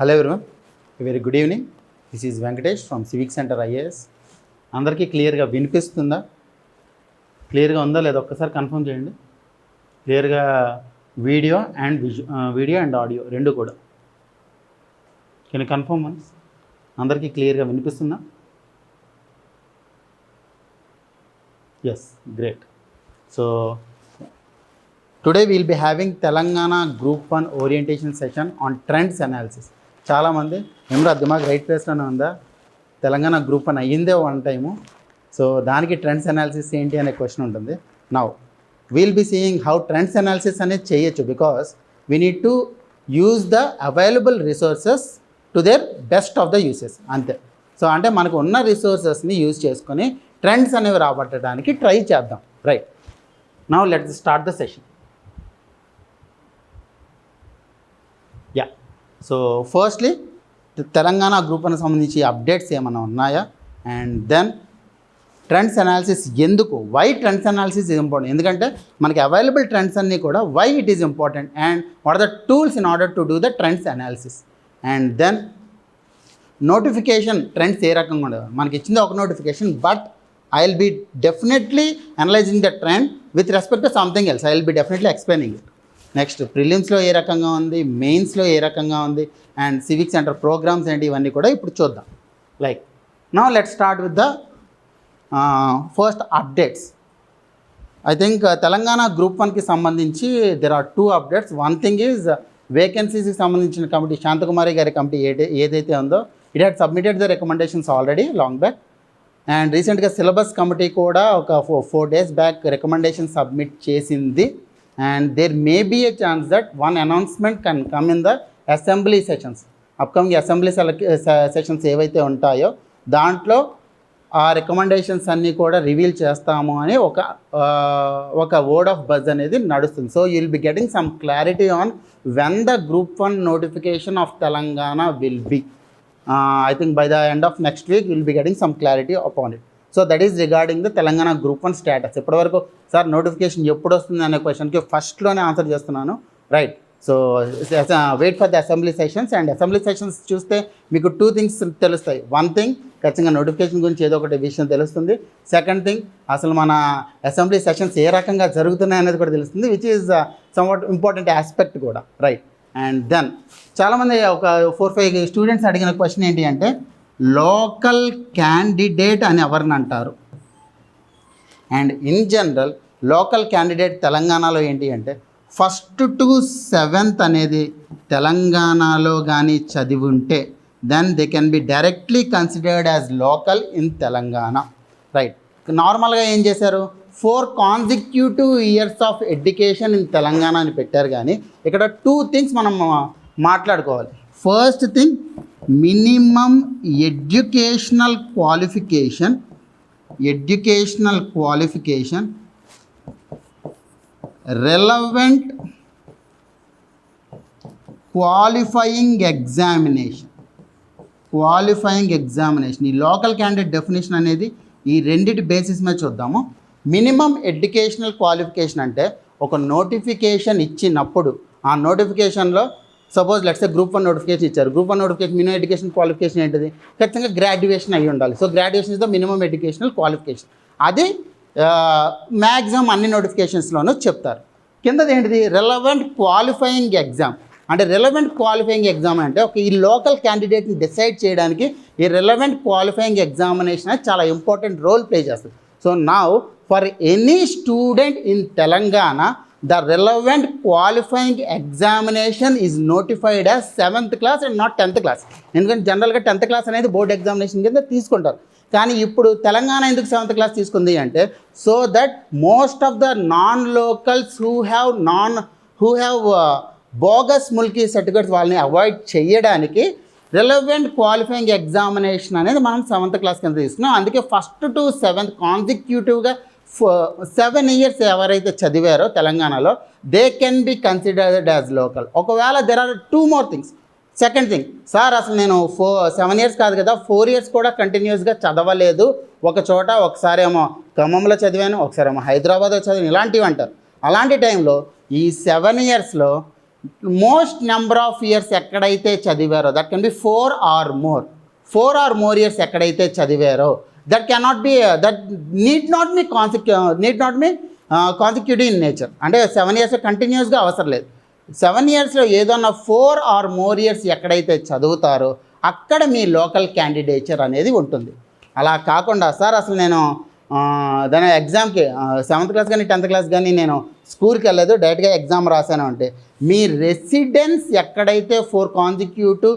Hello everyone, very good evening. This is Venkatesh from civic centre IAS. అందరికీ క్లియర్గా వినిపిస్తుందా? క్లియర్గా ఉందా లేదా ఒక్కసారి కన్ఫర్మ్ చేయండి. క్లియర్గా వీడియో అండ్ ఆడియో రెండు కూడా. Can confirm once? అందరికీ క్లియర్గా వినిపిస్తుందా? Yes, great. So today we'll be having Telangana group 1 orientation session on trends analysis. చాలామంది ఏమరా దిమాగ్ రైట్ ప్లేస్లోనే ఉందా, తెలంగాణ గ్రూప్ 1 అయ్యిందే వన్ టైము, సో దానికి ట్రెండ్స్ అనాలిసిస్ ఏంటి అనే క్వశ్చన్ ఉంటుంది. Now we'll be seeing how trends analysis అనేది చేయొచ్చు, because we need to use the available resources to their best of the uses, అంతే. సో అంటే మనకు ఉన్న రిసోర్సెస్ని యూజ్ చేసుకొని ట్రెండ్స్ అనేవి రాబట్టడానికి ట్రై చేద్దాం. Right, now let's start the session. Yeah, so firstly Telangana group 1 సంబంధించి అప్డేట్స్ ఏమైనా ఉన్నాయా, అండ్ దెన్ ట్రెండ్స్ అనాలిసిస్ ఎందుకు, why trends analysis is important, ఎందుకంటే మనకి అవైలబుల్ ట్రెండ్స్ అన్నీ కూడా why it is important, and what are the tools in order to do the trends analysis. And then notification trends ఏ రకంగా ఉండదు, మనకి ఇచ్చింది ఒక notification, but I will be definitely analysing the trend with respect to something else. I will be definitely explaining it. Next ప్రిలిమ్స్లో ఏ రకంగా ఉంది, మెయిన్స్లో ఏ రకంగా ఉంది, అండ్ సివిక్ సెంటర్ ప్రోగ్రామ్స్ ఏంటి, ఇవన్నీ కూడా ఇప్పుడు చూద్దాం. Like now let's start with the first updates. I think Telangana group 1కి సంబంధించి there are 2 updates. One thing is వేకెన్సీస్కి సంబంధించిన కమిటీ, శాంతకుమారి గారి కమిటీ ఏదైతే ఉందో, it had submitted the recommendations already long back. And రీసెంట్గా సిలబస్ కమిటీ కూడా ఒక 4 days బ్యాక్ రికమెండేషన్ సబ్మిట్ చేసింది. And there may be a chance that one announcement can come in the assembly sessions. Upcoming assembly sessions ఏవైతే ఉంటాయో దాంట్లో ఆ recommendations అన్నీ కూడా రివీల్ చేస్తాము అని ఒక వర్డ్ ఆఫ్ బజ్ అనేది నడుస్తుంది. So you will be getting some clarity on when the group 1 notification off Telangana will be. I think by the end of next week you will be getting some clarity upon it. So that is regarding the Telangana group 1 status. ఇప్పటివరకు sir notification ఎప్పుడు వస్తుంది అనే క్వశ్చన్కి ఫస్ట్లోనే answer చేస్తున్నాను. Right, so wait for the assembly sessions. And assembly sessions చూస్తే మీకు 2 things తెలుస్తాయి. వన్ థింగ్, ఖచ్చితంగా నోటిఫికేషన్ గురించి ఏదో ఒకటి విషయం తెలుస్తుంది. సెకండ్ థింగ్, అసలు మన అసెంబ్లీ సెషన్స్ ఏ రకంగా జరుగుతున్నాయి అనేది కూడా తెలుస్తుంది, which is somewhat important aspect కూడా. రైట్, అండ్ దెన్ చాలామంది ఒక 4-5 స్టూడెంట్స్ అడిగిన క్వశ్చన్ ఏంటి అంటే, లోకల్ క్యాండిడేట్ అని ఎవరిని అంటారు? And in general local candidate తెలంగాణలో ఏంటి అంటే, 1st to 7th అనేది తెలంగాణలో కానీ చదివి ఉంటే then they can be directly considered as local in Telangana. Right, నార్మల్గా ఏం చేశారు, 4 consecutive years of education in Telangana అని పెట్టారు. కానీ ఇక్కడ 2 things మనం మాట్లాడుకోవాలి. First thing, minimum educational qualification, relevant qualifying examination. ఈ లోకల్ క్యాండిడేట్ డెఫినేషన్ అనేది ఈ రెండిటి బేసిస్ మీద చూద్దాము. మినిమం ఎడ్యుకేషనల్ క్వాలిఫికేషన్ అంటే ఒక నోటిఫికేషన్ ఇచ్చినప్పుడు ఆ నోటిఫికేషన్లో సపోజ్ లెట్స్ గ్రూప్ 1 నోటిఫికేషన్ ఇచ్చారు. Group 1 notification minimum education qualification ఏంటిది? ఖచ్చితంగా గ్రాడ్యుయేషన్ అయ్యి ఉండాలి. So graduation is the minimum educational qualification. అది మ్యాక్సిమం అన్ని నోటిఫికేషన్స్లోనూ చెప్తారు. కిందది ఏంటిది? Relevant qualifying exam. అంటే రెలవెంట్ క్వాలిఫైయింగ్ ఎగ్జామ్ అంటే ఈ లోకల్ క్యాండిడేట్ని డిసైడ్ చేయడానికి ఈ రెలవెంట్ క్వాలిఫైయింగ్ ఎగ్జామినేషన్ అనేది చాలా ఇంపార్టెంట్ రోల్ ప్లే చేస్తుంది. So now for any student in Telangana the relevant qualifying examination is notified as 7th class and not 10th class. ఎందుకంటే జనరల్గా 10th class అనేది బోర్డ్ ఎగ్జామినేషన్ కింద తీసుకుంటారు. కానీ ఇప్పుడు తెలంగాణ ఎందుకు 7th class తీసుకుంది అంటే, so that most of the non locals who have bogus Mulki certificates వాళ్ళని అవాయిడ్ చేయడానికి రిలవెంట్ క్వాలిఫైయింగ్ ఎగ్జామినేషన్ అనేది మనం 7th class కింద తీసుకున్నాం. అందుకే 1st to 7th కాన్సిక్యూటివ్గా 7 years ఎవరైతే చదివారో తెలంగాణలో they can be considered as local. ఒకవేళ there are 2 more things. Second thing, sir అసలు నేను 7 years కాదు కదా, 4 years కూడా కంటిన్యూస్గా చదవలేదు, ఒక చోట ఒకసారి ఏమో ఖమ్మంలో చదివాను, ఒకసారి ఏమో హైదరాబాద్లో చదివాను, ఇలాంటివి అంటారు. అలాంటి టైంలో ఈ 7 yearsలో మోస్ట్ నెంబర్ ఆఫ్ ఇయర్స్ ఎక్కడైతే చదివారో, that can be 4 or more years ఎక్కడైతే చదివారో, that cannot be that need not be consecutive in nature. అంటే 7 ఇయర్స్ కంటిన్యూస్గా అవసరం లేదు. 7 ఇయర్స్లో ఏదన్నా 4 or more ఇయర్స్ ఎక్కడైతే చదువుతారో అక్కడ మీ లోకల్ క్యాండిడేచర్ అనేది ఉంటుంది. అలా కాకుండా సార్ అసలు నేను దాని ఎగ్జామ్కి 7th క్లాస్ కానీ 10th క్లాస్ కానీ నేను స్కూల్కి వెళ్ళలేదు, డైరెక్ట్గా ఎగ్జామ్ రాశాను అంటే మీ రెసిడెన్స్ ఎక్కడైతే 4 కాన్సిక్యూటివ్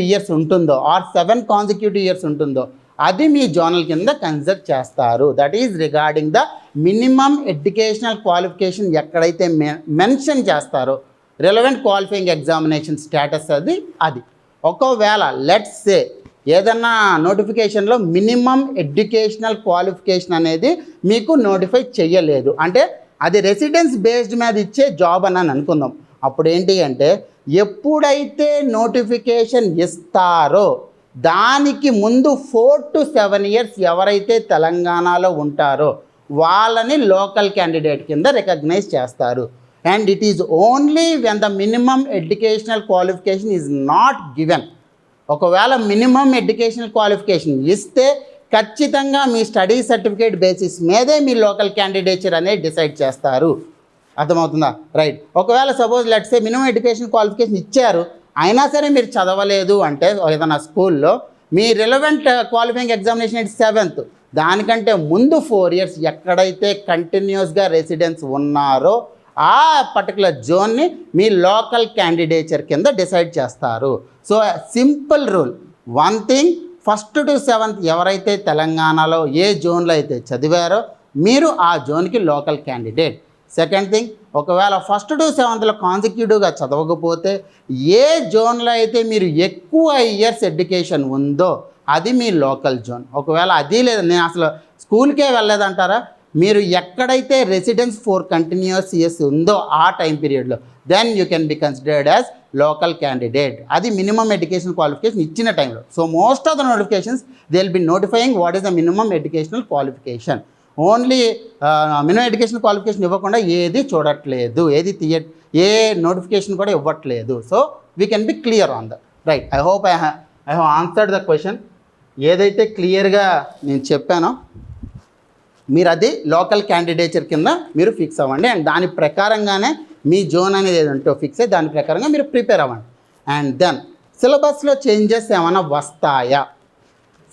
ఇయర్స్ ఉంటుందో ఆర్ 7 కాన్సిక్యూటివ్ ఇయర్స్ ఉంటుందో అది మీ జోనల్ కింద కన్సిడర్ చేస్తారు. That is regarding the minimum educational qualification ఎక్కడైతే మెన్షన్ చేస్తారో రిలవెంట్ క్వాలిఫైయింగ్ ఎగ్జామినేషన్ స్టేటస్ అది. ఒకవేళ లెట్స్ సే ఏదన్నా నోటిఫికేషన్లో మినిమం ఎడ్యుకేషనల్ క్వాలిఫికేషన్ అనేది మీకు నోటిఫై చేయలేదు అంటే అది రెసిడెన్స్ బేస్డ్ మీద ఇచ్చే జాబ్ అని అనుకుందాం. అప్పుడు ఏంటి అంటే ఎప్పుడైతే నోటిఫికేషన్ ఇస్తారో దానికి ముందు 4 to 7 ఇయర్స్ ఎవరైతే తెలంగాణలో ఉంటారో వాళ్ళని లోకల్ క్యాండిడేట్ కింద రికగ్నైజ్ చేస్తారు. And it is only when the minimum educational qualification is not given. ఒకవేళ మినిమం ఎడ్యుకేషనల్ క్వాలిఫికేషన్ ఇస్తే ఖచ్చితంగా మీ స్టడీ సర్టిఫికేట్ బేసిస్ మీదే మీ లోకల్ క్యాండిడేచర్ అనేది డిసైడ్ చేస్తారు. అర్థమవుతుందా? రైట్. ఒకవేళ suppose let's say minimum education qualification ఇచ్చారు అయినా సరే మీరు చదవలేదు అంటే ఏదైనా స్కూల్లో మీ రిలవెంట్ క్వాలిఫైయింగ్ ఎగ్జామినేషన్ 7th దానికంటే ముందు 4 ఇయర్స్ ఎక్కడైతే కంటిన్యూస్గా రెసిడెన్స్ ఉన్నారో ఆ పర్టికులర్ జోన్ని మీ లోకల్ క్యాండిడేచర్ కింద డిసైడ్ చేస్తారు. So simple rule, one thing, 1st to 7th ఎవరైతే తెలంగాణలో ఏ జోన్లో అయితే చదివారో మీరు ఆ జోన్కి లోకల్ క్యాండిడేట్. సెకండ్ థింగ్, ఒకవేళ 1st to 7thలో కాన్సిక్యూటివ్గా చదవకపోతే ఏ జోన్లో అయితే మీరు ఎక్కువ ఇయర్స్ ఎడ్యుకేషన్ ఉందో అది మీ లోకల్ జోన్. ఒకవేళ అది లేదు నేను అసలు స్కూల్కే వెళ్ళలేదంటారా, మీరు ఎక్కడైతే రెసిడెన్స్ 4 కంటిన్యూస్ ఇయర్స్ ఉందో ఆ టైం పీరియడ్లో then you can be considered as local candidate. అది మినిమం ఎడ్యుకేషన్ క్వాలిఫికేషన్ ఇచ్చిన టైంలో. So most of the notifications they will be notifying what is the minimum educational qualification. Only minimum education qualification ఇవ్వకుండా ఏది చూడట్లేదు, ఏ notification కూడా ఇవ్వట్లేదు. So we can be clear on that. Right. I hope I have answered the question. ఏదైతే క్లియర్గా నేను చెప్పానో మీరు అది లోకల్ క్యాండిడేచర్ కింద మీరు ఫిక్స్ అవ్వండి. అండ్ దాని ప్రకారంగానే మీ జోన్ అనేది ఏదంటో ఫిక్స్ అయ్యి దాని ప్రకారంగా మీరు ప్రిపేర్ అవ్వండి. అండ్ దెన్ సిలబస్లో చేంజెస్ ఏమైనా వస్తాయా?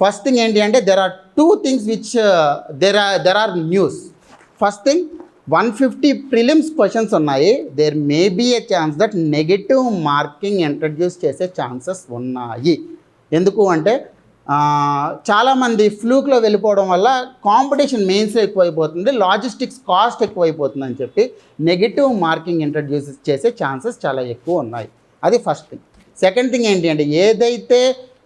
ఫస్ట్ థింగ్ ఏంటి అంటే there are 2 things which there are news. First thing 150 prelims questions ఉన్నాయి. There may be a chance that negative marking introduce చేసే ఛాన్సెస్ ఉన్నాయి. ఎందుకు అంటే చాలామంది ఫ్లూక్లో వెళ్ళిపోవడం వల్ల కాంపిటీషన్ మెయిన్స్లో ఎక్కువైపోతుంది, లాజిస్టిక్స్ కాస్ట్ ఎక్కువైపోతుంది అని చెప్పి నెగిటివ్ మార్కింగ్ ఇంట్రడ్యూస్ చేసే ఛాన్సెస్ చాలా ఎక్కువ ఉన్నాయి. అది ఫస్ట్ థింగ్. సెకండ్ థింగ్ ఏంటి అంటే ఏదైతే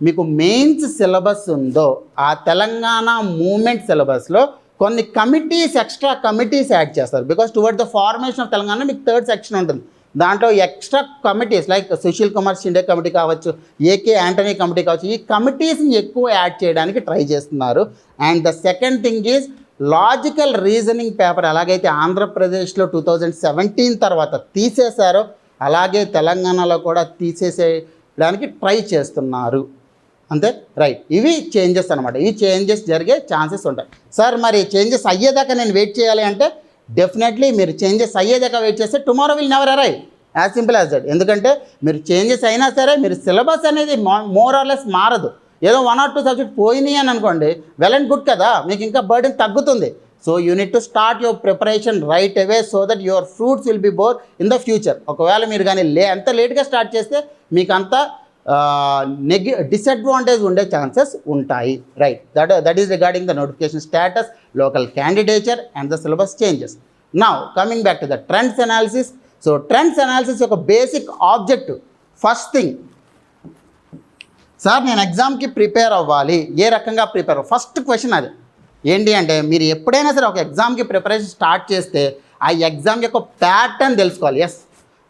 మీకు మెయిన్స్ సిలబస్ ఉందో ఆ తెలంగాణ మూమెంట్ సిలబస్లో కొన్ని కమిటీస్, ఎక్స్ట్రా కమిటీస్ యాడ్ చేస్తారు. Because towards the formation of Telangana మీకు 3rd సెక్షన్ ఉంటుంది. దాంట్లో extra committees like Sushil Kumar Shinde committee కావచ్చు, ఏకే యాంటనీ కమిటీ కావచ్చు, ఈ కమిటీస్ని ఎక్కువ యాడ్ చేయడానికి ట్రై చేస్తున్నారు. And the second thing is logical reasoning paper ఎలాగైతే ఆంధ్రప్రదేశ్లో 2017 తర్వాత తీసేశారో అలాగే తెలంగాణలో కూడా తీసేసేయడానికి ట్రై చేస్తున్నారు. అంతే. రైట్. ఇవి చేంజెస్ అనమాట. ఈ చేంజెస్ జరిగే ఛాన్సెస్ ఉంటాయి. సార్ మరి చేంజెస్ అయ్యేదాకా నేను వెయిట్ చేయాలి అంటే డెఫినెట్లీ మీరు చేంజెస్ అయ్యేదాకా వెయిట్ చేస్తే tomorrow will never arrive. As simple as that. ఎందుకంటే మీరు చేంజెస్ అయినా సరే మీరు సిలబస్ అనేది మోర్ ఆర్ లెస్ మారదు. ఏదో 1 or 2 సబ్జెక్ట్ పోయినాయి అని అనుకోండి, వెల్ అండ్ గుడ్ కదా, మీకు ఇంకా బర్డెన్ తగ్గుతుంది. So you need to start your preparation right away so that your fruits will be bore in the future. ఒకవేళ మీరు కానీ అంత లేట్గా స్టార్ట్ చేస్తే మీకు అంత డిసడ్వాంటేజ్ ఉండే ఛాన్సెస్ ఉంటాయి. Right. That is regarding the notification status, local candidature and the syllabus changes. Now coming back to the trends analysis. So trends analysis యొక్క basic objective, first thing, sir నేను ఎగ్జామ్కి prepare అవ్వాలి, ఏ రకంగా prepare అవ్వాలి? First question అది ఏంటి అంటే మీరు ఎప్పుడైనా సరే ఒక ఎగ్జామ్కి ప్రిపరేషన్ స్టార్ట్ చేస్తే ఆ ఎగ్జామ్ యొక్క ప్యాటర్న్ తెలుసుకోవాలి. ఎస్,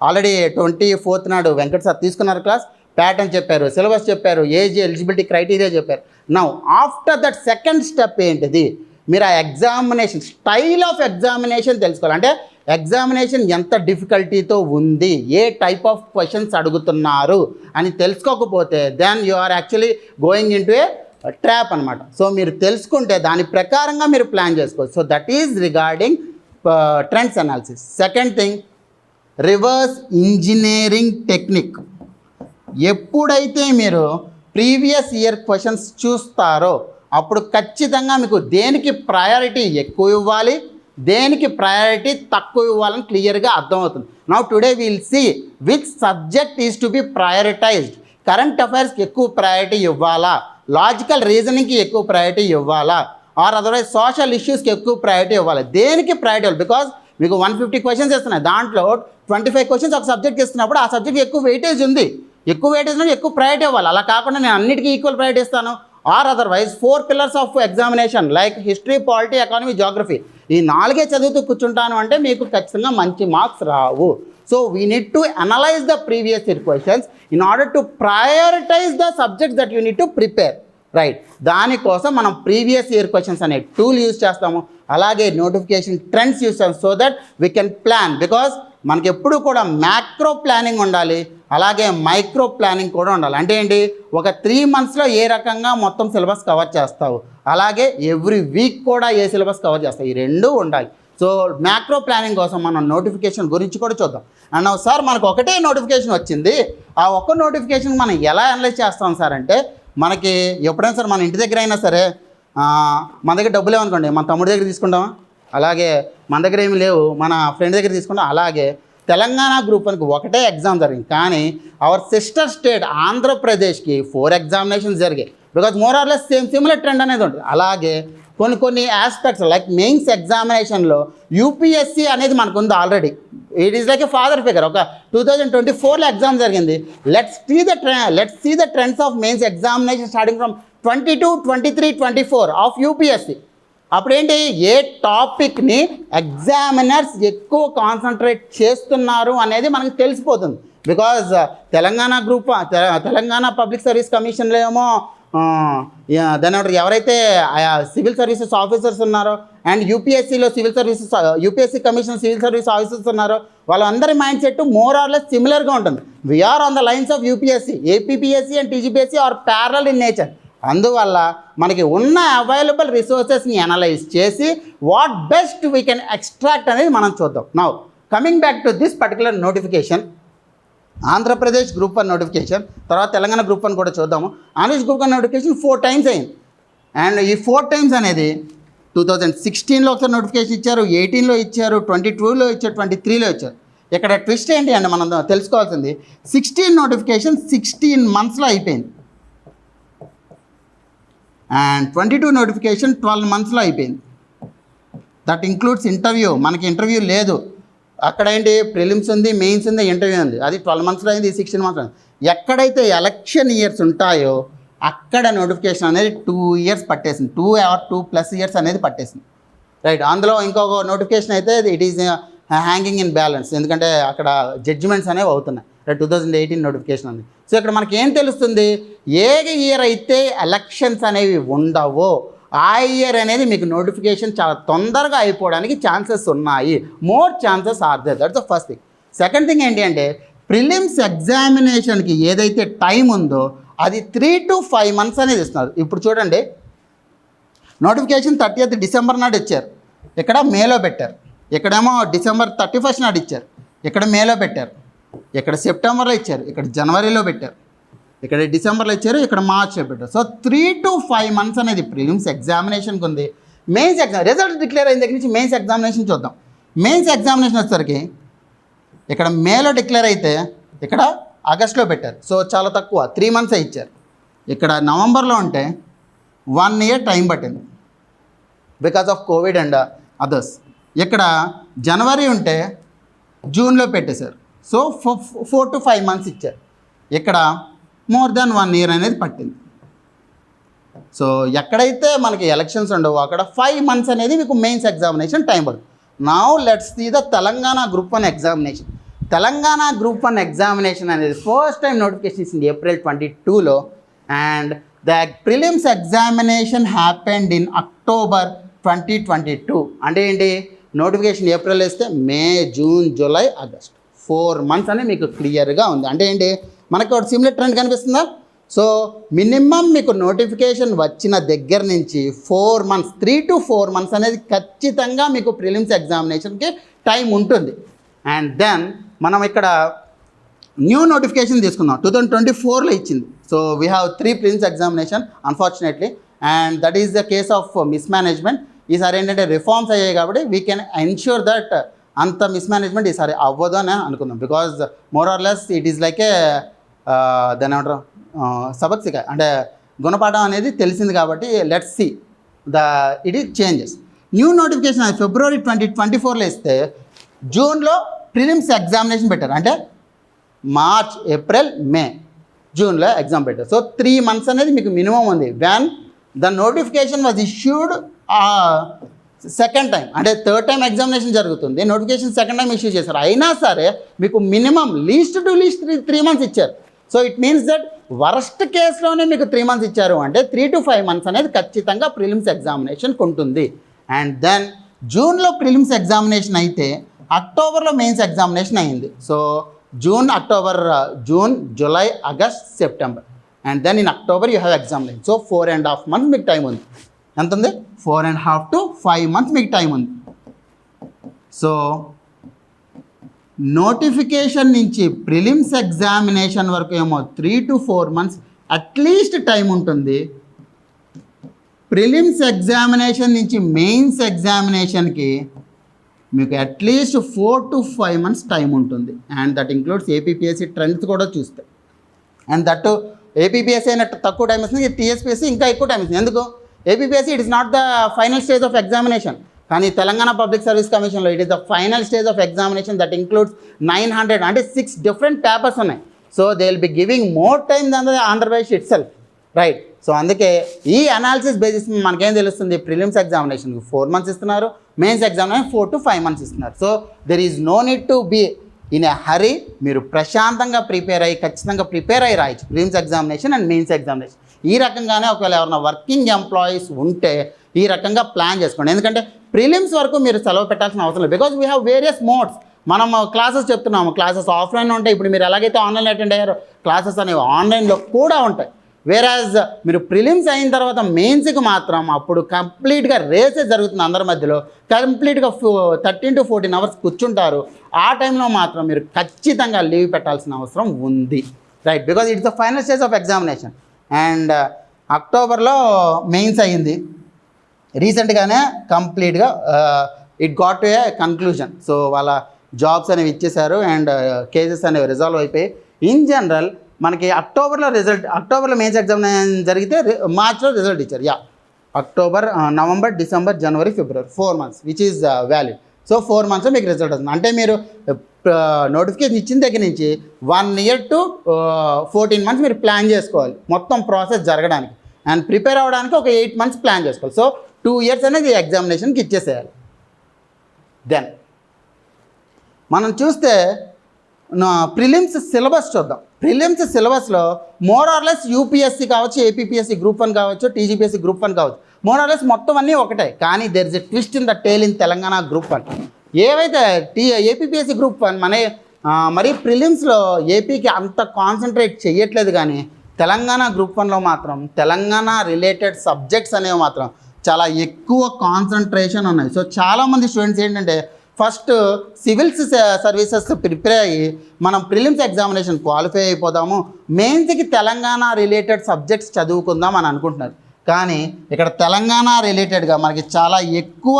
ఆల్రెడీ 24th నాడు వెంకట్ సార్ తీసుకున్నారు క్లాస్, ప్యాటర్న్ చెప్పారు, సిలబస్ చెప్పారు, ఏజ్ ఎలిజిబిలిటీ క్రైటీరియా చెప్పారు. Now after that second step ఏంటిది, మీరు ఆ ఎగ్జామినేషన్ స్టైల్ ఆఫ్ ఎగ్జామినేషన్ తెలుసుకోవాలి. అంటే ఎగ్జామినేషన్ ఎంత డిఫికల్టీతో ఉంది, ఏ టైప్ ఆఫ్ క్వశ్చన్స్ అడుగుతున్నారు అని తెలుసుకోకపోతే then you are actually going in to a trap అనమాట. సో మీరు తెలుసుకుంటే దాని ప్రకారంగా మీరు ప్లాన్ చేసుకోవచ్చు. So that is regarding trends analysis. Second thing, reverse engineering technique. ఎప్పుడైతే మీరు ప్రీవియస్ ఇయర్ క్వశ్చన్స్ చూస్తారో అప్పుడు ఖచ్చితంగా మీకు దేనికి ప్రయారిటీ ఎక్కువ ఇవ్వాలి, దేనికి ప్రయారిటీ తక్కువ ఇవ్వాలని క్లియర్గా అర్థమవుతుంది. Now today will see which subject is to be prioritised. Current అఫైర్స్కి ఎక్కువ ప్రయారిటీ ఇవ్వాలా, లాజికల్ రీజనింగ్కి ఎక్కువ ప్రయారిటీ ఇవ్వాలా, ఆర్ అదర్వైజ్ సోషల్ ఇష్యూస్కి ఎక్కువ ప్రయారిటీ ఇవ్వాలి, దేనికి ప్రయారిటీ ఇవ్వాలి. బికాజ్ మీకు 150 క్వశ్చన్స్ ఇస్తున్నాయి, దాంట్లో 25 క్వశ్చన్స్ ఒక సబ్జెక్ట్ ఇస్తున్నప్పుడు ఆ సబ్జెక్ట్ ఎక్కువ వెయిటేజ్ ఉంది, ఎక్కువ వెయిటేజ్ ఉన్నది ఎక్కువ ప్రయారిటీ ఇవ్వాలి. అలా కాకుండా నేను అన్నిటికీ ఈక్వల్ ప్రయారిటీ ఇస్తాను. Or otherwise 4 pillars of examination like history, polity, economy, geography ఈ 4 చదువుతూ కూర్చుంటాను అంటే మీకు ఖచ్చితంగా మంచి మార్క్స్ రావు. So we need to analyse the previous year questions in order to prioritise the subjects that you need to prepare, right. దానికోసం మనం ప్రీవియస్ ఇయర్ క్వశ్చన్స్ అనే టూల్ యూజ్ చేస్తాము, అలాగే నోటిఫికేషన్ ట్రెండ్స్ యూజ్ చేస్తాం. So that we can plan. Because మనకి ఎప్పుడు కూడా macro planning ఉండాలి, అలాగే మైక్రో ప్లానింగ్ కూడా ఉండాలి. అంటే ఏంటి, ఒక 3 monthsలో ఏ రకంగా మొత్తం సిలబస్ కవర్ చేస్తావు, అలాగే ఎవ్రీ వీక్ కూడా ఏ సిలబస్ కవర్ చేస్తావు, ఈ రెండూ ఉండాలి. సో మ్యాక్రో ప్లానింగ్ కోసం మనం నోటిఫికేషన్ గురించి కూడా చూద్దాం. అండ్ సార్ మనకు ఒకటే నోటిఫికేషన్ వచ్చింది, ఆ ఒక్క నోటిఫికేషన్ మనం ఎలా అనలైజ్ చేస్తాం సార్ అంటే, మనకి ఎప్పుడైనా సరే మన ఇంటి దగ్గర అయినా సరే మన దగ్గర డబ్బులు ఏమనుకోండి మన తమ్ముడి దగ్గర తీసుకుంటామా, అలాగే మన దగ్గర ఏమి లేవు మన ఫ్రెండ్ దగ్గర తీసుకుంటాం. అలాగే తెలంగాణ గ్రూప్ 1కి ఒకటే ఎగ్జామ్ జరిగింది, కానీ అవర్ సిస్టర్ స్టేట్ ఆంధ్రప్రదేశ్కి 4 ఎగ్జామినేషన్స్ జరిగాయి. Because more or less similar trend అనేది ఉంటుంది. అలాగే కొన్ని ఆస్పెక్ట్స్ లైక్ మెయిన్స్ ఎగ్జామినేషన్లో యూపీఎస్సీ అనేది మనకు ఉంది already. It is like a father figure. ఒక 2024లో ఎగ్జామ్ జరిగింది. Let's see the trends of mains examination starting from 22, 23, 24 of UPSC. అప్పుడేంటి, ఏ టాపిక్ని ఎగ్జామినర్స్ ఎక్కువ కాన్సన్ట్రేట్ చేస్తున్నారు అనేది మనకు తెలిసిపోతుంది. బికాజ్ తెలంగాణ పబ్లిక్ సర్వీస్ కమిషన్లో ఏమో దాని ఎవరైతే సివిల్ సర్వీసెస్ ఆఫీసర్స్ ఉన్నారో అండ్ యూపీఎస్సీలో UPSC commission civil service officers ఉన్నారో వాళ్ళందరి mindset more or less సిమిలర్గా ఉంటుంది. We are on the lines of UPSC, APPSC and TGPSC are parallel in nature. అందువల్ల మనకి ఉన్న అవైలబుల్ రిసోర్సెస్ని అనలైజ్ చేసి what best we can extract అనేది మనం చూద్దాం. Now coming back to this particular notification, Andhra Pradesh group 1 notification, తర్వాత తెలంగాణ గ్రూప్ 1 కూడా చూద్దాము. ఆంధ్రప్రదేశ్ గ్రూప్ 1 నోటిఫికేషన్ 4 times అయింది. అండ్ ఈ 4 times అనేది 2016లో ఒకసారి నోటిఫికేషన్ ఇచ్చారు, 18లో ఇచ్చారు, 22లో ఇచ్చారు, 23లో ఇచ్చారు. ఇక్కడ ట్విస్ట్ ఏంటి అంటే మనం తెలుసుకోవాల్సింది, 16 నోటిఫికేషన్ 16 monthsలో అయిపోయింది. అండ్ 22 నోటిఫికేషన్ 12 monthsలో అయిపోయింది. That includes interview. మనకి ఇంటర్వ్యూ లేదు, అక్కడ ఏంటి ప్రిలిమ్స్ ఉంది, మెయిన్స్ ఉంది, ఇంటర్వ్యూ ఉంది. అది 12 monthsలో అయింది, 16 months అయింది. ఎక్కడైతే ఎలక్షన్ ఇయర్స్ ఉంటాయో అక్కడ నోటిఫికేషన్ అనేది 2 years పట్టేసింది, 2 or 2+ years అనేది పట్టేసింది, రైట్. అందులో ఇంకొక నోటిఫికేషన్ అయితే it is hanging in balance, ఎందుకంటే అక్కడ జడ్జిమెంట్స్ అనేవి అవుతున్నాయి, రైట్. 2018 నోటిఫికేషన్ ఉంది. సో ఇక్కడ మనకి ఏం తెలుస్తుంది, ఏ ఇయర్ అయితే ఎలక్షన్స్ అనేవి ఉండవో ఆ ఇయర్ అనేది మీకు నోటిఫికేషన్ చాలా తొందరగా అయిపోవడానికి ఛాన్సెస్ ఉన్నాయి, more chances are there. That's the first thing. Second thing ఏంటి అంటే, ప్రిలిమ్స్ ఎగ్జామినేషన్కి ఏదైతే టైం ఉందో అది 3 to 5 months అనేది ఇస్తున్నారు. ఇప్పుడు చూడండి, నోటిఫికేషన్ 30th December నాడు ఇచ్చారు, ఇక్కడ మేలో పెట్టారు, ఇక్కడేమో December 31st నాడు ఇచ్చారు, ఇక్కడ మేలో పెట్టారు, ఇక్కడ సెప్టెంబర్లో ఇచ్చారు, ఇక్కడ జనవరిలో పెట్టారు, ఇక్కడ డిసెంబర్లో ఇచ్చారు, ఇక్కడ మార్చ్లో పెట్టారు. సో 3 to 5 months అనేది ప్రిలిమ్స్ ఎగ్జామినేషన్కి ఉంది. మెయిన్స్ ఎగ్జామ్ రిజల్ట్ డిక్లేర్ అయిన దగ్గర నుంచి మెయిన్స్ ఎగ్జామినేషన్ చూద్దాం. మెయిన్స్ ఎగ్జామినేషన్ వచ్చేసరికి ఇక్కడ మేలో డిక్లేర్ అయితే ఇక్కడ ఆగస్ట్లో పెట్టారు. సో చాలా తక్కువ, 3 months ఇచ్చారు. ఇక్కడ నవంబర్లో ఉంటే 1 year టైం పట్టింది because of Covid and others. ఇక్కడ జనవరి ఉంటే జూన్లో పెట్టేశారు. సో 4 to 5 months ఇచ్చారు. ఇక్కడ మోర్ దాన్ 1 year అనేది పట్టింది. సో ఎక్కడైతే మనకి ఎలక్షన్స్ ఉండవో అక్కడ 5 months అనేది మీకు మెయిన్స్ ఎగ్జామినేషన్ టైం పడుతుంది. Now let's see the Telangana group 1 examination. Telangana group 1 examination అనేది ఫస్ట్ టైం నోటిఫికేషన్ ఇచ్చింది April 22లో and the prelims examination happened in October 2022. అంటే ఏంటి, నోటిఫికేషన్ ఏప్రిల్ వేస్తే May, June, July, August 4 months అని మీకు క్లియర్గా ఉంది. అంటే ఏంటి, మనకి ఒక సిమిలర్ ట్రెండ్ కనిపిస్తుందా? సో మినిమం మీకు నోటిఫికేషన్ వచ్చిన దగ్గర నుంచి 4 months, 3 to 4 months అనేది ఖచ్చితంగా మీకు ప్రిలిమ్స్ ఎగ్జామినేషన్కి టైం ఉంటుంది. అండ్ దెన్ మనం ఇక్కడ న్యూ నోటిఫికేషన్ తీసుకుందాం. 2024లో ఇచ్చింది. So we have 3 prelims examination unfortunately, and that is the case of mismanagement. ఈసారి ఏంటంటే రిఫార్మ్స్ అయ్యాయి కాబట్టి వీ కెన్ ఎన్ష్యూర్ దట్ అంత మిస్మేనేజ్మెంట్ ఈసారి అవ్వదు అని అనుకుందాం. Because more or less it is like ఏ దాని ఏమంటారు సబక్సిక, అంటే గుణపాఠం అనేది తెలిసింది కాబట్టి let's see it is changes. New notification February 2024లో ఇస్తే జూన్లో ప్రిలిమ్స్ ఎగ్జామినేషన్ పెట్టారు. అంటే మార్చ్, ఏప్రిల్, మే, జూన్లో ఎగ్జామ్ పెట్టారు. సో 3 months అనేది మీకు మినిమం ఉంది. When the notification was issued second time, అంటే థర్డ్ టైం ఎగ్జామినేషన్ జరుగుతుంది, నోటిఫికేషన్ సెకండ్ టైం ఇష్యూ చేశారు. అయినా సరే మీకు minimum least to least 3 months ఇచ్చారు. So it means that worst కేసులోనే మీకు 3 months ఇచ్చారు అంటే 3 to 5 months అనేది ఖచ్చితంగా ప్రిలిమ్స్ ఎగ్జామినేషన్కి ఉంటుంది. అండ్ దెన్ జూన్లో ప్రిలిమ్స్ ఎగ్జామినేషన్ అయితే అక్టోబర్లో మెయిన్స్ ఎగ్జామినేషన్ అయింది. So June, October, June, July, August, September, and then in October you have examination. So 4.5 months మీకు టైం ఉంది. ఎంత ఉంది? 4.5 to 5 months మీకు టైం ఉంది. సో నోటిఫికేషన్ నుంచి ప్రిలిమ్స్ ఎగ్జామినేషన్ వరకు ఏమో 3 to 4 months అట్లీస్ట్ టైం ఉంటుంది. ప్రిలిమ్స్ ఎగ్జామినేషన్ నుంచి మెయిన్స్ ఎగ్జామినేషన్కి మీకు అట్లీస్ట్ 4 to 5 months టైం ఉంటుంది. And that includes APPSC trends కూడా చూస్తే. అండ్ దట్ ఏపీపీఎస్సీ అయినట్టు తక్కువ టైం ఇస్తుంది, టీఎస్పీఎస్సీ ఇంకా ఎక్కువ టైం ఇస్తుంది. ఎందుకు? APPSC it is not the final stage of examination, కానీ తెలంగాణ పబ్లిక్ సర్వీస్ కమిషన్లో it is the final stage of examination that includes 900, అంటే 6 different పేపర్స్ ఉన్నాయి. So they will be giving more time than the Andhra Pradesh itself, right? So అందుకే ఈ analysis basis మనకేం తెలుస్తుంది, prelims ఎగ్జామినేషన్కి 4 months ఇస్తున్నారు, మెయిన్స్ ఎగ్జామినేషన్ 4 to 5 months ఇస్తున్నారు. So there is no need to be in a హరీ. మీరు ప్రశాంతంగా ప్రిపేర్ అయ్యి ఖచ్చితంగా ప్రిపేర్ అయ్యి రాయొచ్చు prelims examination and mains examination. ఈ రకంగానే ఒకవేళ ఎవరైనా వర్కింగ్ ఎంప్లాయీస్ ఉంటే ఈ రకంగా ప్లాన్ చేసుకోండి. ఎందుకంటే ప్రిలిమ్స్ వరకు మీరు సెలవు పెట్టాల్సిన అవసరం లేదు. Because we have various modes. మనం క్లాసెస్ చెప్తున్నాము, క్లాసెస్ ఆఫ్లైన్లో ఉంటాయి. ఇప్పుడు మీరు ఎలాగైతే ఆన్లైన్ అటెండ్ అయ్యారో క్లాసెస్ అనేవి ఆన్లైన్లో కూడా ఉంటాయి. వేరాజ్ మీరు ప్రిలిమ్స్ అయిన తర్వాత మెయిన్స్కి మాత్రం అప్పుడు కంప్లీట్గా రేసే జరుగుతుంది అందరి మధ్యలో. కంప్లీట్గా 13 to 14 hours కూర్చుంటారు. ఆ టైంలో మాత్రం మీరు ఖచ్చితంగా లీవ్ పెట్టాల్సిన అవసరం ఉంది, right? Because it's the final stage of examination. And అక్టోబర్లో మెయిన్స్ అయ్యింది రీసెంట్గానే కంప్లీట్గా. It got to A conclusion. So వాళ్ళ జాబ్స్ అనేవి ఇచ్చేశారు అండ్ కేసెస్ అనేవి రిజాల్వ్ అయిపోయి. ఇన్ జనరల్ మనకి అక్టోబర్లో మెయిన్స్ ఎగ్జామ్ జరిగితే మార్చ్లో రిజల్ట్ ఇచ్చారు. October, November, December, January, February 4 months which is valid. So 4 months మీకు రిజల్ట్ వస్తుంది. అంటే మీరు నోటిఫికేషన్ ఇచ్చిన దగ్గర నుంచి 1 year to 14 months మీరు ప్లాన్ చేసుకోవాలి మొత్తం ప్రాసెస్ జరగడానికి. అండ్ ప్రిపేర్ అవ్వడానికి ఒక 8 months ప్లాన్ చేసుకోవాలి. సో 2 years అనేది ఎగ్జామినేషన్కి ఇచ్చేసేయాలి. దెన్ మనం చూస్తే ప్రిలిమ్స్ సిలబస్ చూద్దాం. ప్రిలిమ్స్ సిలబస్లో మోర్ ఆర్ లెస్ యూపీఎస్సీ కావచ్చు, ఏపీపీఎస్సీ Group 1 కావచ్చు, టీజీపీఎస్సీ Group 1 కావచ్చు, మోర్ ఆర్ లెస్ మొత్తం అన్నీ ఒకటే. కానీ there is a twist in the tale in Telangana Group 1. ఏవైతే ఏపీపీఎస్సీ Group 1 మరి ప్రిలిమ్స్లో ఏపీకి అంత కాన్సన్ట్రేట్ చేయట్లేదు, కానీ తెలంగాణ Group 1లో మాత్రం తెలంగాణ రిలేటెడ్ సబ్జెక్ట్స్ అనేవి మాత్రం చాలా ఎక్కువ కాన్సన్ట్రేషన్ ఉన్నాయి. సో చాలామంది స్టూడెంట్స్ ఏంటంటే ఫస్ట్ సివిల్స్ సర్వీసెస్ ప్రిపేర్ అయ్యి మనం ప్రిలిమ్స్ ఎగ్జామినేషన్ క్వాలిఫై అయిపోదాము, మెయిన్స్కి తెలంగాణ రిలేటెడ్ సబ్జెక్ట్స్ చదువుకుందాం అని అనుకుంటున్నారు. కానీ ఇక్కడ తెలంగాణ రిలేటెడ్గా మనకి చాలా ఎక్కువ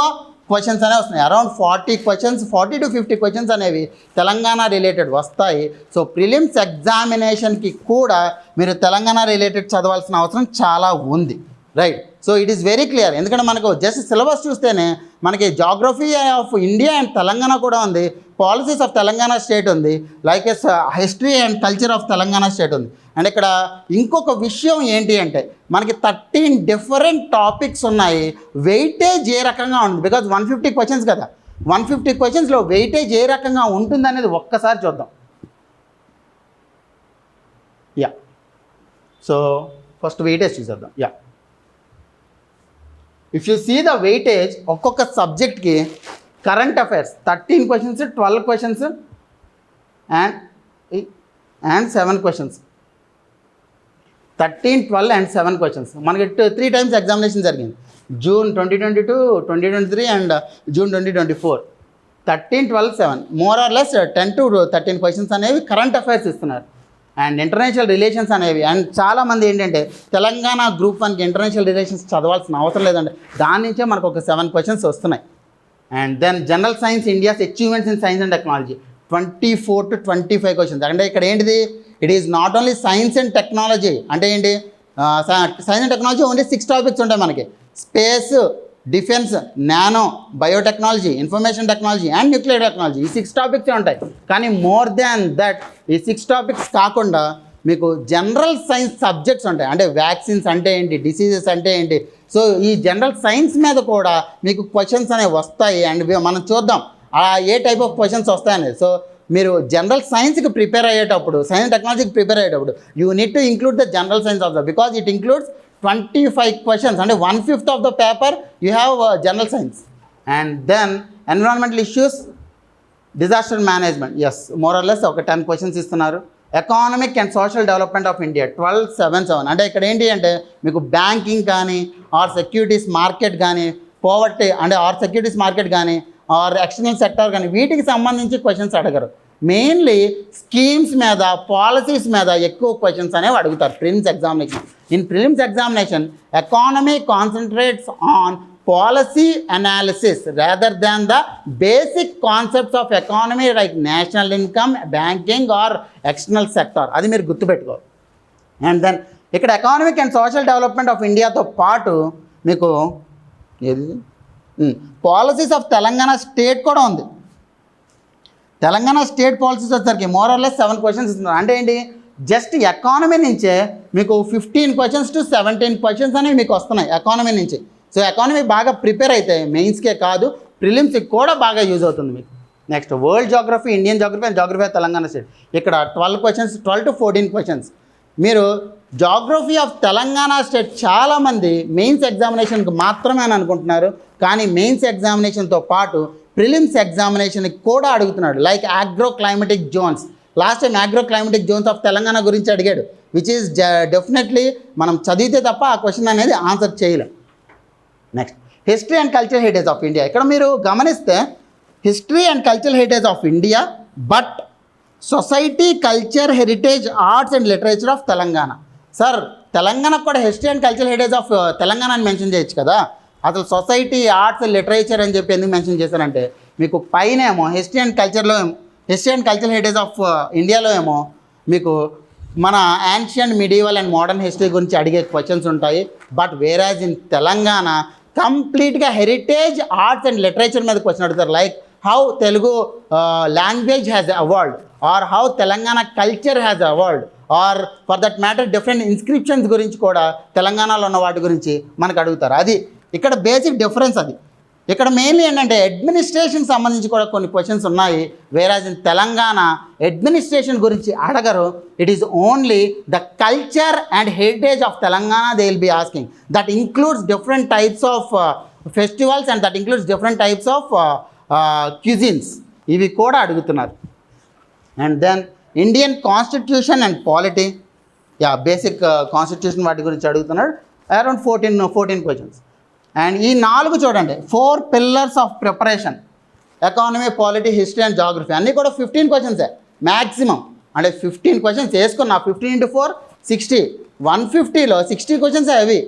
క్వశ్చన్స్ అనేవి వస్తున్నాయి. అరౌండ్ 40 questions, 40 to 50 questions అనేవి తెలంగాణ రిలేటెడ్ వస్తాయి. సో ప్రిలిమ్స్ ఎగ్జామినేషన్కి కూడా మీరు తెలంగాణ రిలేటెడ్ చదవాల్సిన అవసరం చాలా ఉంది, right? So it is very clear. ఎందుకంటే మనకు జస్ట్ సిలబస్ చూస్తేనే మనకి geography of India and Telangana కూడా ఉంది, పాలసీస్ ఆఫ్ తెలంగాణ స్టేట్ ఉంది, like as history and culture of Telangana state ఉంది. అండ్ ఇక్కడ ఇంకొక విషయం ఏంటి అంటే మనకి 13 different టాపిక్స్ ఉన్నాయి. వెయిటేజ్ ఏ రకంగా ఉంది, బికాజ్ 150 questions కదా, 150 questionsలో వెయిటేజ్ ఏ రకంగా ఉంటుంది అనేది ఒక్కసారి చూద్దాం. సో ఫస్ట్ వెయిటేజ్ చూసేద్దాం. If you see the weightage ఒక్కొక్క సబ్జెక్ట్కి current affairs 13 questions, 12 questions and 7 questions. 13, 12 and 7 questions. మనకి 3 టైమ్స్ ఎగ్జామినేషన్ జరిగింది, June 2022, 2023 and June 2024. 13, 12, 7 more or less 10 to 13 questions అనేవి కరెంట్ అఫైర్స్ ఇస్తున్నారు. అండ్ ఇంటర్నేషనల్ రిలేషన్స్ అనేవి, and చాలామంది ఏంటంటే తెలంగాణ గ్రూప్ 1కి ఇంటర్నేషనల్ రిలేషన్స్ చదవాల్సిన అవసరం లేదండి, దాని నుంచే మనకు ఒక 7 క్వశ్చన్స్ వస్తున్నాయి. And then general science, India's achievements in science and technology 24 to 25 questions. అంటే ఇక్కడ ఏంటిది, it is not only science and technology. అంటే ఏంటి, science and technology only 6 topics ఉంటాయి మనకి. Space, defence, nano, biotechnology, information technology and nuclear technology, ఈ 6 topics ఉంటాయి. కానీ మోర్ దాన్ దట్, ఈ 6 టాపిక్స్ కాకుండా మీకు జనరల్ సైన్స్ సబ్జెక్ట్స్ ఉంటాయి. అంటే వ్యాక్సిన్స్ అంటే ఏంటి, డిసీజెస్ అంటే ఏంటి, సో ఈ జనరల్ సైన్స్ మీద కూడా మీకు క్వశ్చన్స్ అనేవి వస్తాయి. అండ్ మనం చూద్దాం ఏ టైప్ ఆఫ్ క్వశ్చన్స్ వస్తాయనేది. సో మీరు జనరల్ సైన్స్కి ప్రిపేర్ అయ్యేటప్పుడు, సైన్స్ టెక్నాలజీకి ప్రిపేర్ అయ్యేటప్పుడు you need to include the general science also, because it includes 25 questions. అంటే 1/5 of the paper you have general science. And then environmental issues, disaster management, as more or less ఒక 10 questions ఇస్తున్నారు. Economic and social development of India 12, 7, 7. అంటే ఇక్కడ ఏంటి అంటే మీకు banking కానీ are securities market కానీ, పోవర్టీ అంటే ఆర్ సెక్యూరిటీస్ మార్కెట్ కానీ ఆర్ ఎక్స్టర్నల్ సెక్టార్ కానీ, వీటికి సంబంధించి క్వశ్చన్స్ అడగరు. మెయిన్లీ స్కీమ్స్ మీద, పాలసీస్ మీద ఎక్కువ క్వశ్చన్స్ అనేవి అడుగుతారు prelims examination. In prelims examination economy concentrates on policy analysis rather than the basic concepts of economy like national income, banking or external sector. అది మీరు గుర్తుపెట్టుకోవాలి. అండ్ దెన్ ఇక్కడ economic and social development of ఇండియాతో పాటు మీకు ఏది policies of Telangana state కూడా ఉంది. తెలంగాణ స్టేట్ పాలసీస్ వచ్చేసరికి మోర్ ఆర్ లెస్ 7 క్వశ్చన్స్ ఇస్తున్నారు. అంటే ఏంటి, జస్ట్ ఎకానమీ నుంచే మీకు 15 క్వశ్చన్స్ to 17 క్వశ్చన్స్ అనేవి మీకు వస్తున్నాయి ఎకానమీ నుంచి. సో ఎకానమీ బాగా ప్రిపేర్ అయితే మెయిన్స్కే కాదు ప్రిలిమ్స్కి కూడా బాగా యూజ్ అవుతుంది మీకు. Next world geography, Indian geography and geography of Telangana state. ఇక్కడ 12 క్వశ్చన్స్, 12 to 14 క్వశ్చన్స్. మీరు జాగ్రఫీ ఆఫ్ తెలంగాణ స్టేట్ చాలామంది మెయిన్స్ ఎగ్జామినేషన్కి మాత్రమే అని అనుకుంటున్నారు, కానీ మెయిన్స్ ఎగ్జామినేషన్తో పాటు ప్రిలిమ్స్ ఎగ్జామినేషన్కి కూడా అడుగుతున్నాడు. Like agro climatic zones, last time agro climatic zones of Telangana గురించి అడిగాడు, విచ్ ఈస్ డెఫినెట్లీ మనం చదివితే తప్ప ఆ క్వశ్చన్ అనేది ఆన్సర్ చేయలేం. Next history and culture heritage of India. ఇక్కడ మీరు గమనిస్తే history and culture heritage of India, but society, culture, heritage, arts and literature of Telangana. Sir తెలంగాణకు కూడా history and culture heritage of Telangana అని మెన్షన్ చేయొచ్చు కదా, అసలు సొసైటీ, ఆర్ట్స్, లిటరేచర్ అని చెప్పి ఎందుకు మెన్షన్ చేశారంటే మీకు పైన ఏమో history and culture heritage of ఇండియాలో ఏమో మీకు మన ancient, medieval and modern history గురించి అడిగే క్వశ్చన్స్ ఉంటాయి. బట్ వేరాజ్ ఇన్ తెలంగాణ కంప్లీట్గా హెరిటేజ్, ఆర్ట్స్ అండ్ లిటరేచర్ మీద క్వశ్చన్ అడుగుతారు. Like how Telugu language has evolved, or how Telangana culture has evolved, or for that matter different inscriptions గురించి కూడా తెలంగాణలో ఉన్న వాటి గురించి మనకు అడుగుతారు. అది ఇక్కడ బేసిక్ డిఫరెన్స్. అది ఇక్కడ మెయిన్లీ ఏంటంటే అడ్మినిస్ట్రేషన్ సంబంధించి కూడా కొన్ని క్వశ్చన్స్ ఉన్నాయి. వేరాజ్ ఇన్ తెలంగాణ అడ్మినిస్ట్రేషన్ గురించి అడగరు. It is only the culture and heritage of Telangana they will be asking. That includes different types of festivals and that includes different types of cuisines. ఇవి కూడా అడుగుతున్నారు. And then Indian constitution and polity, basic constitution వాటి గురించి అడుగుతున్నాడు. Around 14 questions. And ఈ 4 చూడండి, 4 pillars of preparation, economy, polity, history and geography అన్నీ కూడా 15 క్వశ్చన్సే మ్యాక్సిమం. అంటే 15 క్వశ్చన్స్ వేసుకున్నా, 15 into 4 60, 150లో 60 క్వశ్చన్సే అవి.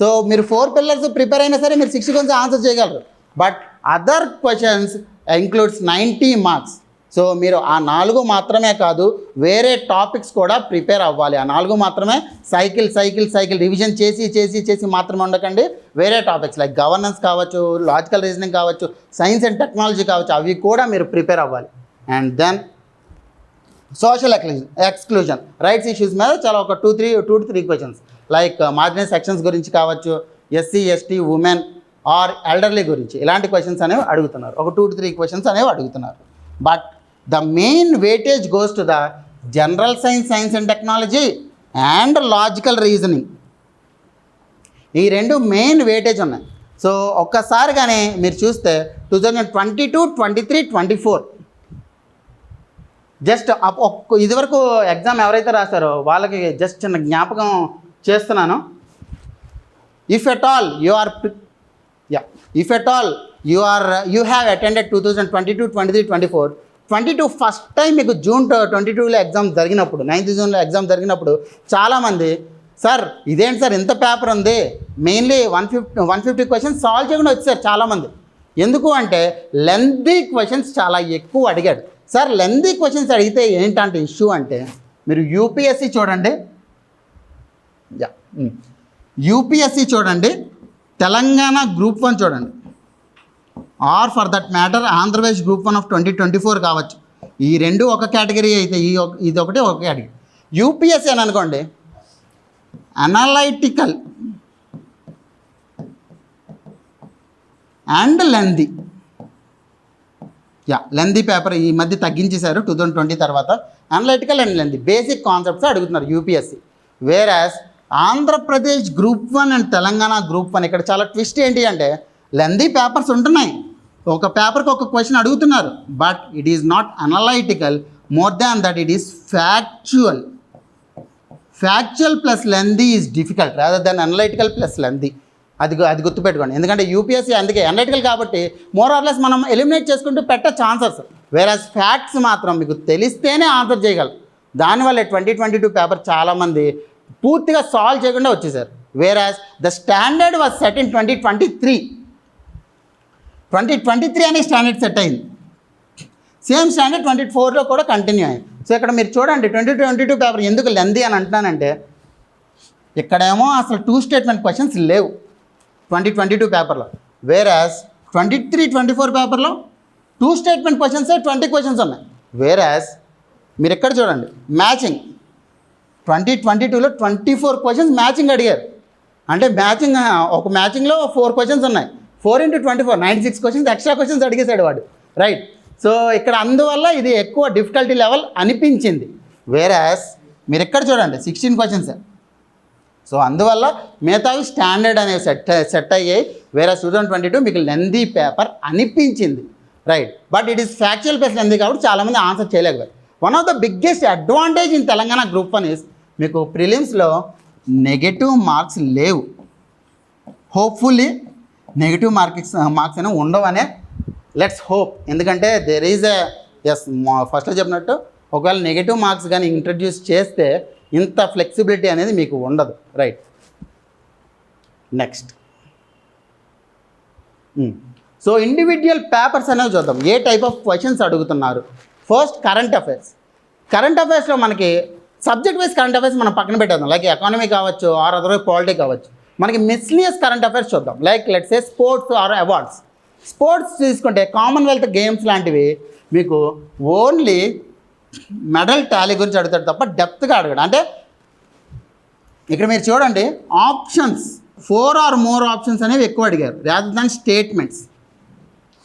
సో మీరు 4 పిల్లర్స్ ప్రిపేర్ అయినా సరే మీరు 60 క్వశ్చన్స్ ఆన్సర్ చేయగలరు. But other questions includes 90 marks. So మీరు ఆ 4 మాత్రమే కాదు, వేరే టాపిక్స్ కూడా ప్రిపేర్ అవ్వాలి. ఆ 4 మాత్రమే సైకిల్ రివిజన్ చేసి మాత్రమే ఉండకండి. వేరే టాపిక్స్ లైక్ గవర్నెన్స్ కావచ్చు, లాజికల్ రీజనింగ్ కావచ్చు, సైన్స్ అండ్ టెక్నాలజీ కావచ్చు, అవి కూడా మీరు ప్రిపేర్ అవ్వాలి. And then social exclusion, rights issues మీద చాలా ఒక 2 to 3 questions like marginal sections గురించి కావచ్చు, SC, ST, women or elderly గురించి ఇలాంటి క్వశ్చన్స్ అనేవి అడుగుతున్నారు. ఒక 2 to 3 క్వశ్చన్స్ అనేవి అడుగుతున్నారు. But the main weightage goes to the general science and technology and logical reasoning. ఈ 2 మెయిన్ వెయిటేజ్ ఉన్నాయి. సో ఒక్కసారి కానీ మీరు చూస్తే 2022, 23, 24 జస్ట్ ఇదివరకు ఎగ్జామ్ ఎవరైతే రాస్తారో వాళ్ళకి జస్ట్ చిన్న జ్ఞాపకం చేస్తున్నాను. If at all you have attended 2022, 23, 24, 22 first time మీకు జూన్ 22లో ఎగ్జామ్ జరిగినప్పుడు, 9th జూన్లో ఎగ్జామ్ జరిగినప్పుడు చాలామంది సార్ ఇదేంటి సార్ ఇంత పేపర్ ఉంది, మెయిన్లీ 150 క్వశ్చన్స్ సాల్వ్ చేయకుండా వచ్చారు చాలామంది. ఎందుకు అంటే లెంతీ క్వశ్చన్స్ చాలా ఎక్కువ అడిగాడు. సార్ లెంతీ క్వశ్చన్స్ అడిగితే ఏంటంటే ఇష్యూ అంటే మీరు యూపీఎస్సీ చూడండి, తెలంగాణ గ్రూప్ 1 చూడండి, or for that matter Andhra Pradesh group 1 of 2024 కావచ్చు. ఈ రెండు ఒక కేటగిరీ అయితే ఇది ఒకటి ఒక కేటగిరీ. యూపీఎస్సీ అని అనుకోండి, analytical and lengthy. Lengthy paper ఈ మధ్య తగ్గించేశారు 2020 తర్వాత. Analytical and lengthy basic concepts అడుగుతున్నారు UPSC. Whereas Andhra Pradesh group 1 and Telangana group 1 ఇక్కడ చాలా ట్విస్ట్ ఏంటి అంటే లెంతీ పేపర్స్ ఉంటున్నాయి, ఒక పేపర్కి ఒక క్వశ్చన్ అడుగుతున్నారు, but it is not analytical. More than that it is factual plus lengthy is difficult rather than analytical plus lengthy. అది గుర్తుపెట్టుకోండి. ఎందుకంటే యూపీఎస్సీ అందుకే అనలైటికల్ కాబట్టి మోర్ ఆర్ లెస్ మనం ఎలిమినేట్ చేసుకుంటూ పెట్టచ్చు ఆన్సర్స్. వేరాస్ ఫ్యాక్ట్స్ మాత్రం మీకు తెలిస్తేనే ఆన్సర్ చేయగలరు. దానివల్ల 2022 పేపర్ చాలామంది పూర్తిగా సాల్వ్ చేయకుండా వచ్చేసారు. Whereas the standard was set in 2023 అనే స్టాండర్డ్ సెట్ అయింది. సేమ్ స్టాండర్డ్ 24లో కూడా కంటిన్యూ అయింది. సో ఇక్కడ మీరు చూడండి 2022 పేపర్ ఎందుకు లెంతీ అని అంటున్నానంటే ఇక్కడేమో అసలు 2 స్టేట్మెంట్ క్వశ్చన్స్ లేవు 2022 పేపర్లో. వేరాస్ 23-24 పేపర్లో 2 స్టేట్మెంట్ క్వశ్చన్స్ 20 క్వశ్చన్స్ ఉన్నాయి. వేరాస్ మీరు ఎక్కడ చూడండి మ్యాచింగ్ 2022లో 24 క్వశ్చన్స్ మ్యాచింగ్ అడిగారు. అంటే మ్యాచింగ్ ఒక మ్యాచింగ్లో 4 క్వశ్చన్స్ ఉన్నాయి. 4 into 24 96 క్వశ్చన్స్ ఎక్స్ట్రా క్వశ్చన్స్ అడిగేశాడు వాడు, రైట్. సో ఇక్కడ అందువల్ల ఇది ఎక్కువ డిఫికల్టీ లెవెల్ అనిపించింది. వేరాస్ మీరు ఎక్కడ చూడండి 16 క్వశ్చన్స్. సో అందువల్ల మిగతావి స్టాండర్డ్ అనేవి సెట్ అయ్యాయి. వేరాస్ 2022 మీకు లెంతీ పేపర్ అనిపించింది, right. But it is factual plus lengthy కాబట్టి చాలామంది ఆన్సర్ చేయలేకపోయారు. One of the biggest advantage in Telangana group 1 is మీకు ప్రిలిమ్స్లో నెగటివ్ మార్క్స్ లేవు. హోప్ఫుల్లీ నెగిటివ్ మార్క్స్ అనేవి ఉండవనే లెట్స్ హోప్. ఎందుకంటే దెర్ ఈజ్ ఫస్ట్లో చెప్పినట్టు ఒకవేళ నెగిటివ్ మార్క్స్ కానీ ఇంట్రడ్యూస్ చేస్తే ఇంత ఫ్లెక్సిబిలిటీ అనేది మీకు ఉండదు, right. Next so individual papers అనేవి చూద్దాం. ఏ టైప్ ఆఫ్ క్వశ్చన్స్ అడుగుతున్నారు. ఫస్ట్ కరెంట్ అఫైర్స్లో మనకి సబ్జెక్ట్ వైజ్ కరెంట్ అఫైర్స్ మనం పక్కన పెట్టేద్దాం. లైక్ ఎకానమీ కావచ్చు ఆర్ అదర్వైజ్ పాలిటీ కావచ్చు. మనకి మిస్లీనియస్ కరెంట్ అఫైర్స్ చూద్దాం. Like let's say sports or awards. Sports తీసుకుంటే కామన్వెల్త్ గేమ్స్ లాంటివి మీకు ఓన్లీ మెడల్ టాలీ గురించి అడుగుతాడు తప్ప డెప్త్గా అడగడు. అంటే ఇక్కడ మీరు చూడండి ఆప్షన్స్ 4 or more ఆప్షన్స్ అనేవి ఎక్కువ అడిగారు రాదర్ దాన్ స్టేట్మెంట్స్.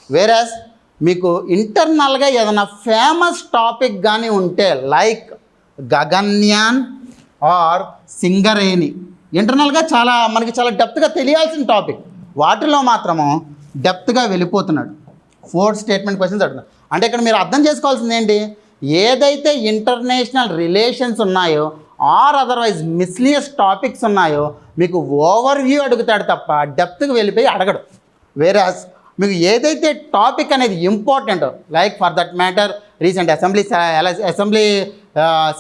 వేరాస్ మీకు ఇంటర్నల్గా ఏదైనా ఫేమస్ టాపిక్ కానీ ఉంటే లైక్ గగన్యాన్ ఆర్ సింగరేణి ఇంటర్నల్గా మనకి చాలా డెప్త్గా తెలియాల్సిన టాపిక్, వాటిలో మాత్రము డెప్త్గా వెళ్ళిపోతున్నాడు. 4 స్టేట్మెంట్ క్వశ్చన్స్ అడుగుతున్నాడు. అంటే ఇక్కడ మీరు అర్థం చేసుకోవాల్సింది ఏంటి, ఏదైతే ఇంటర్నేషనల్ రిలేషన్స్ ఉన్నాయో ఆర్ అదర్వైజ్ మిస్లీనియస్ టాపిక్స్ ఉన్నాయో మీకు ఓవర్ వ్యూ అడుగుతాడు తప్ప డెప్త్కి వెళ్ళిపోయి అడగడు. వేరాస్ మీకు ఏదైతే టాపిక్ అనేది important like for that matter recent assembly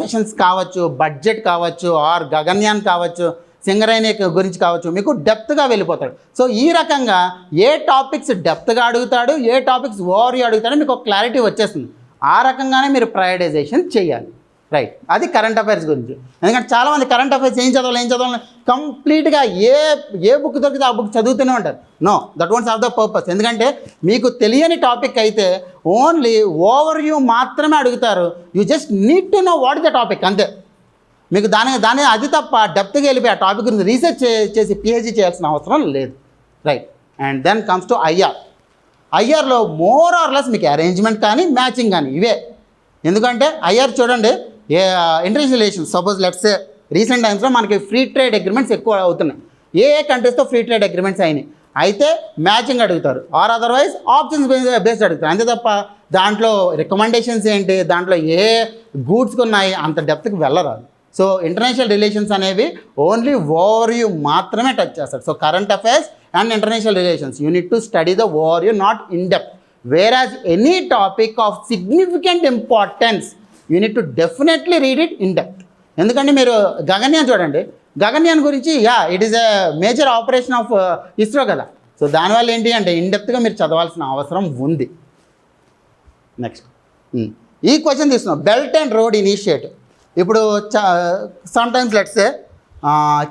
sessions కావచ్చు, బడ్జెట్ కావచ్చు ఆర్ గగన్యాన్ కావచ్చు, సింగరేణి గురించి కావచ్చు, మీకు డెప్త్గా వెళ్ళిపోతాడు. సో ఈ రకంగా ఏ టాపిక్స్ డెప్త్గా అడుగుతాడు, ఏ టాపిక్స్ ఓవర్ వ్యూ అడుగుతాడో మీకు ఒక క్లారిటీ వచ్చేస్తుంది. ఆ రకంగానే మీరు ప్రయారిటైజేషన్ చేయాలి, రైట్. అది కరెంట్ అఫైర్స్ గురించి. ఎందుకంటే చాలామంది కరెంట్ అఫైర్స్ ఏం చదవాలి కంప్లీట్గా ఏ బుక్ దొరికితే ఆ బుక్ చదువుతూనే ఉంటారు. No, that won't serve the purpose. ఎందుకంటే మీకు తెలియని టాపిక్ అయితే ఓన్లీ ఓవర్ వ్యూ మాత్రమే అడుగుతారు. You just need to know what is the topic, అంతే. మీకు దాని అది తప్ప డెప్త్గా వెళ్ళిపోయి ఆ టాపిక్ గురించి రీసెర్చ్ చేసి పిహెచ్డీ చేయాల్సిన అవసరం లేదు, right. And then comes to ఐఆర్లో మోర్ ఆర్ లెస్ మీకు అరేంజ్మెంట్ కానీ మ్యాచింగ్ కానీ ఇవే. ఎందుకంటే ఐఆర్ చూడండి international relations, suppose let's recent టైమ్స్లో మనకి ఫ్రీ ట్రేడ్ అగ్రిమెంట్స్ ఎక్కువ అవుతున్నాయి. ఏ కంట్రీస్తో ఫ్రీ ట్రేడ్ అగ్రిమెంట్స్ అయినాయి అయితే మ్యాచింగ్ అడుగుతారు, ఆర్ అదర్వైజ్ ఆప్షన్స్ బేస్డ్ అడుగుతారు. అంతే తప్ప దాంట్లో రికమెండేషన్స్ ఏంటి, దాంట్లో ఏ గూడ్స్కి ఉన్నాయి అంత డెప్త్కి వెళ్ళరాదు. సో ఇంటర్నేషనల్ రిలేషన్స్ అనేవి ఓన్లీ ఓవర్వ్యూ మాత్రమే టచ్ చేస్తారు. So current affairs and international relations you need to study the overview, not in depth. Whereas any topic of significant importance you need to definitely read it in depth. ఎందుకంటే మీరు గగన్యాన్ చూడండి, గగన్యాన్ గురించి it is a major operation of ISRO కదా. So దానివల్ల ఏంటి అంటే in డెప్త్గా మీరు చదవాల్సిన అవసరం ఉంది. నెక్స్ట్ ఈ క్వశ్చన్ తీసుకున్నాం, బెల్ట్ అండ్ రోడ్ ఇనిషియేటివ్. ఇప్పుడు sometimes let's say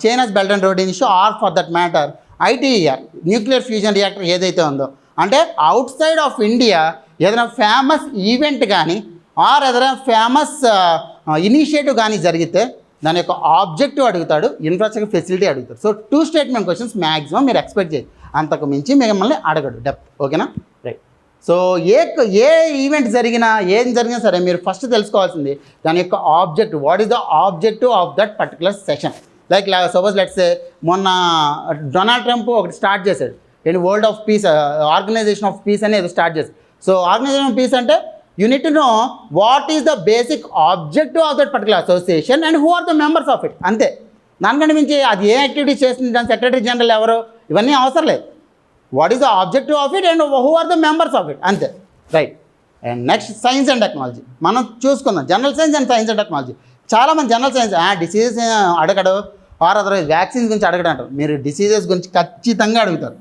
China's belt and road initiative or for that matter ITER nuclear fusion reactor ఏదైతే ఉందో, అంటే అవుట్ సైడ్ ఆఫ్ ఇండియా ఏదైనా ఫేమస్ ఈవెంట్ కానీ ఆర్ ఏదైనా ఫేమస్ ఇనిషియేటివ్ కానీ జరిగితే దాని యొక్క ఆబ్జెక్టివ్ అడుగుతాడు, ఇన్ఫ్రాస్ట్రక్చర్ ఫెసిలిటీ అడుగుతాడు. సో 2 స్టేట్మెంట్ క్వశ్చన్స్ మ్యాక్సిమం మీరు ఎక్స్పెక్ట్ చేయండి, అంతకు మించి మిమ్మల్ని అడగడు డెప్త్. ఓకేనా, రైట్. సో ఏ ఈవెంట్ జరిగినా ఏం జరిగినా సరే మీరు ఫస్ట్ తెలుసుకోవాల్సింది దాని యొక్క objective. What is the objective of that particular session. Like suppose let's మొన్న డొనాల్డ్ ట్రంప్ ఒకటి స్టార్ట్ చేశాడు, ఏంటి world of peace, organisation of peace అనేది స్టార్ట్ చేశాడు. సో ఆర్గనైజేషన్ ఆఫ్ పీస్ అంటే you need to know what is the basic objective of that particular association and who are the members of it. అంతే, దానికంటే మించి అది ఏ activity చేస్తుంది, దాని secretary general ఎవరు, ఇవన్నీ అవసరం లేదు. What is the objective of it and who are the members of it, అంతే, right. And next science and technology మనం చూసుకుందాం. General science and science and technology. చాలామంది జనరల్ సైన్స్ డిసీజెస్ అడగడు, ఆర్ అదర్వైజ్ వ్యాక్సిన్స్ గురించి అడగడం అంటారు. మీరు diseases గురించి ఖచ్చితంగా అడుగుతారు.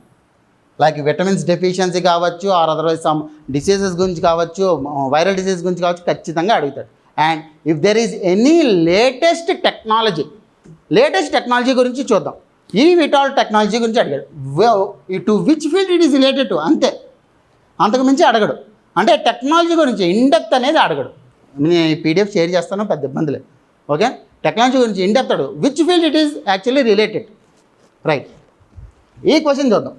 లైక్ విటమిన్స్ డెఫిషియన్సీ కావచ్చు, ఆర్ అదర్వైజ్ సమ్ డిసీజెస్ గురించి కావచ్చు, వైరల్ డిసీజ్ గురించి కావచ్చు, ఖచ్చితంగా అడుగుతాడు. And if there is any latest technology గురించి చూద్దాం. ఈ విటాల్ టెక్నాలజీ గురించి అడిగాడు, to which field it is related to, అంతే, అంతకు మించి అడగడు. అంటే టెక్నాలజీ గురించి ఇండెప్త్ అనేది అడగడు. నేను ఈ పీడిఎఫ్ షేర్ చేస్తాను, పెద్ద ఇబ్బంది లేదు. ఓకే, టెక్నాలజీ గురించి ఇండెప్త్ అడగడు, which field it is actually related, right. ఈ క్వశ్చన్ చూద్దాం.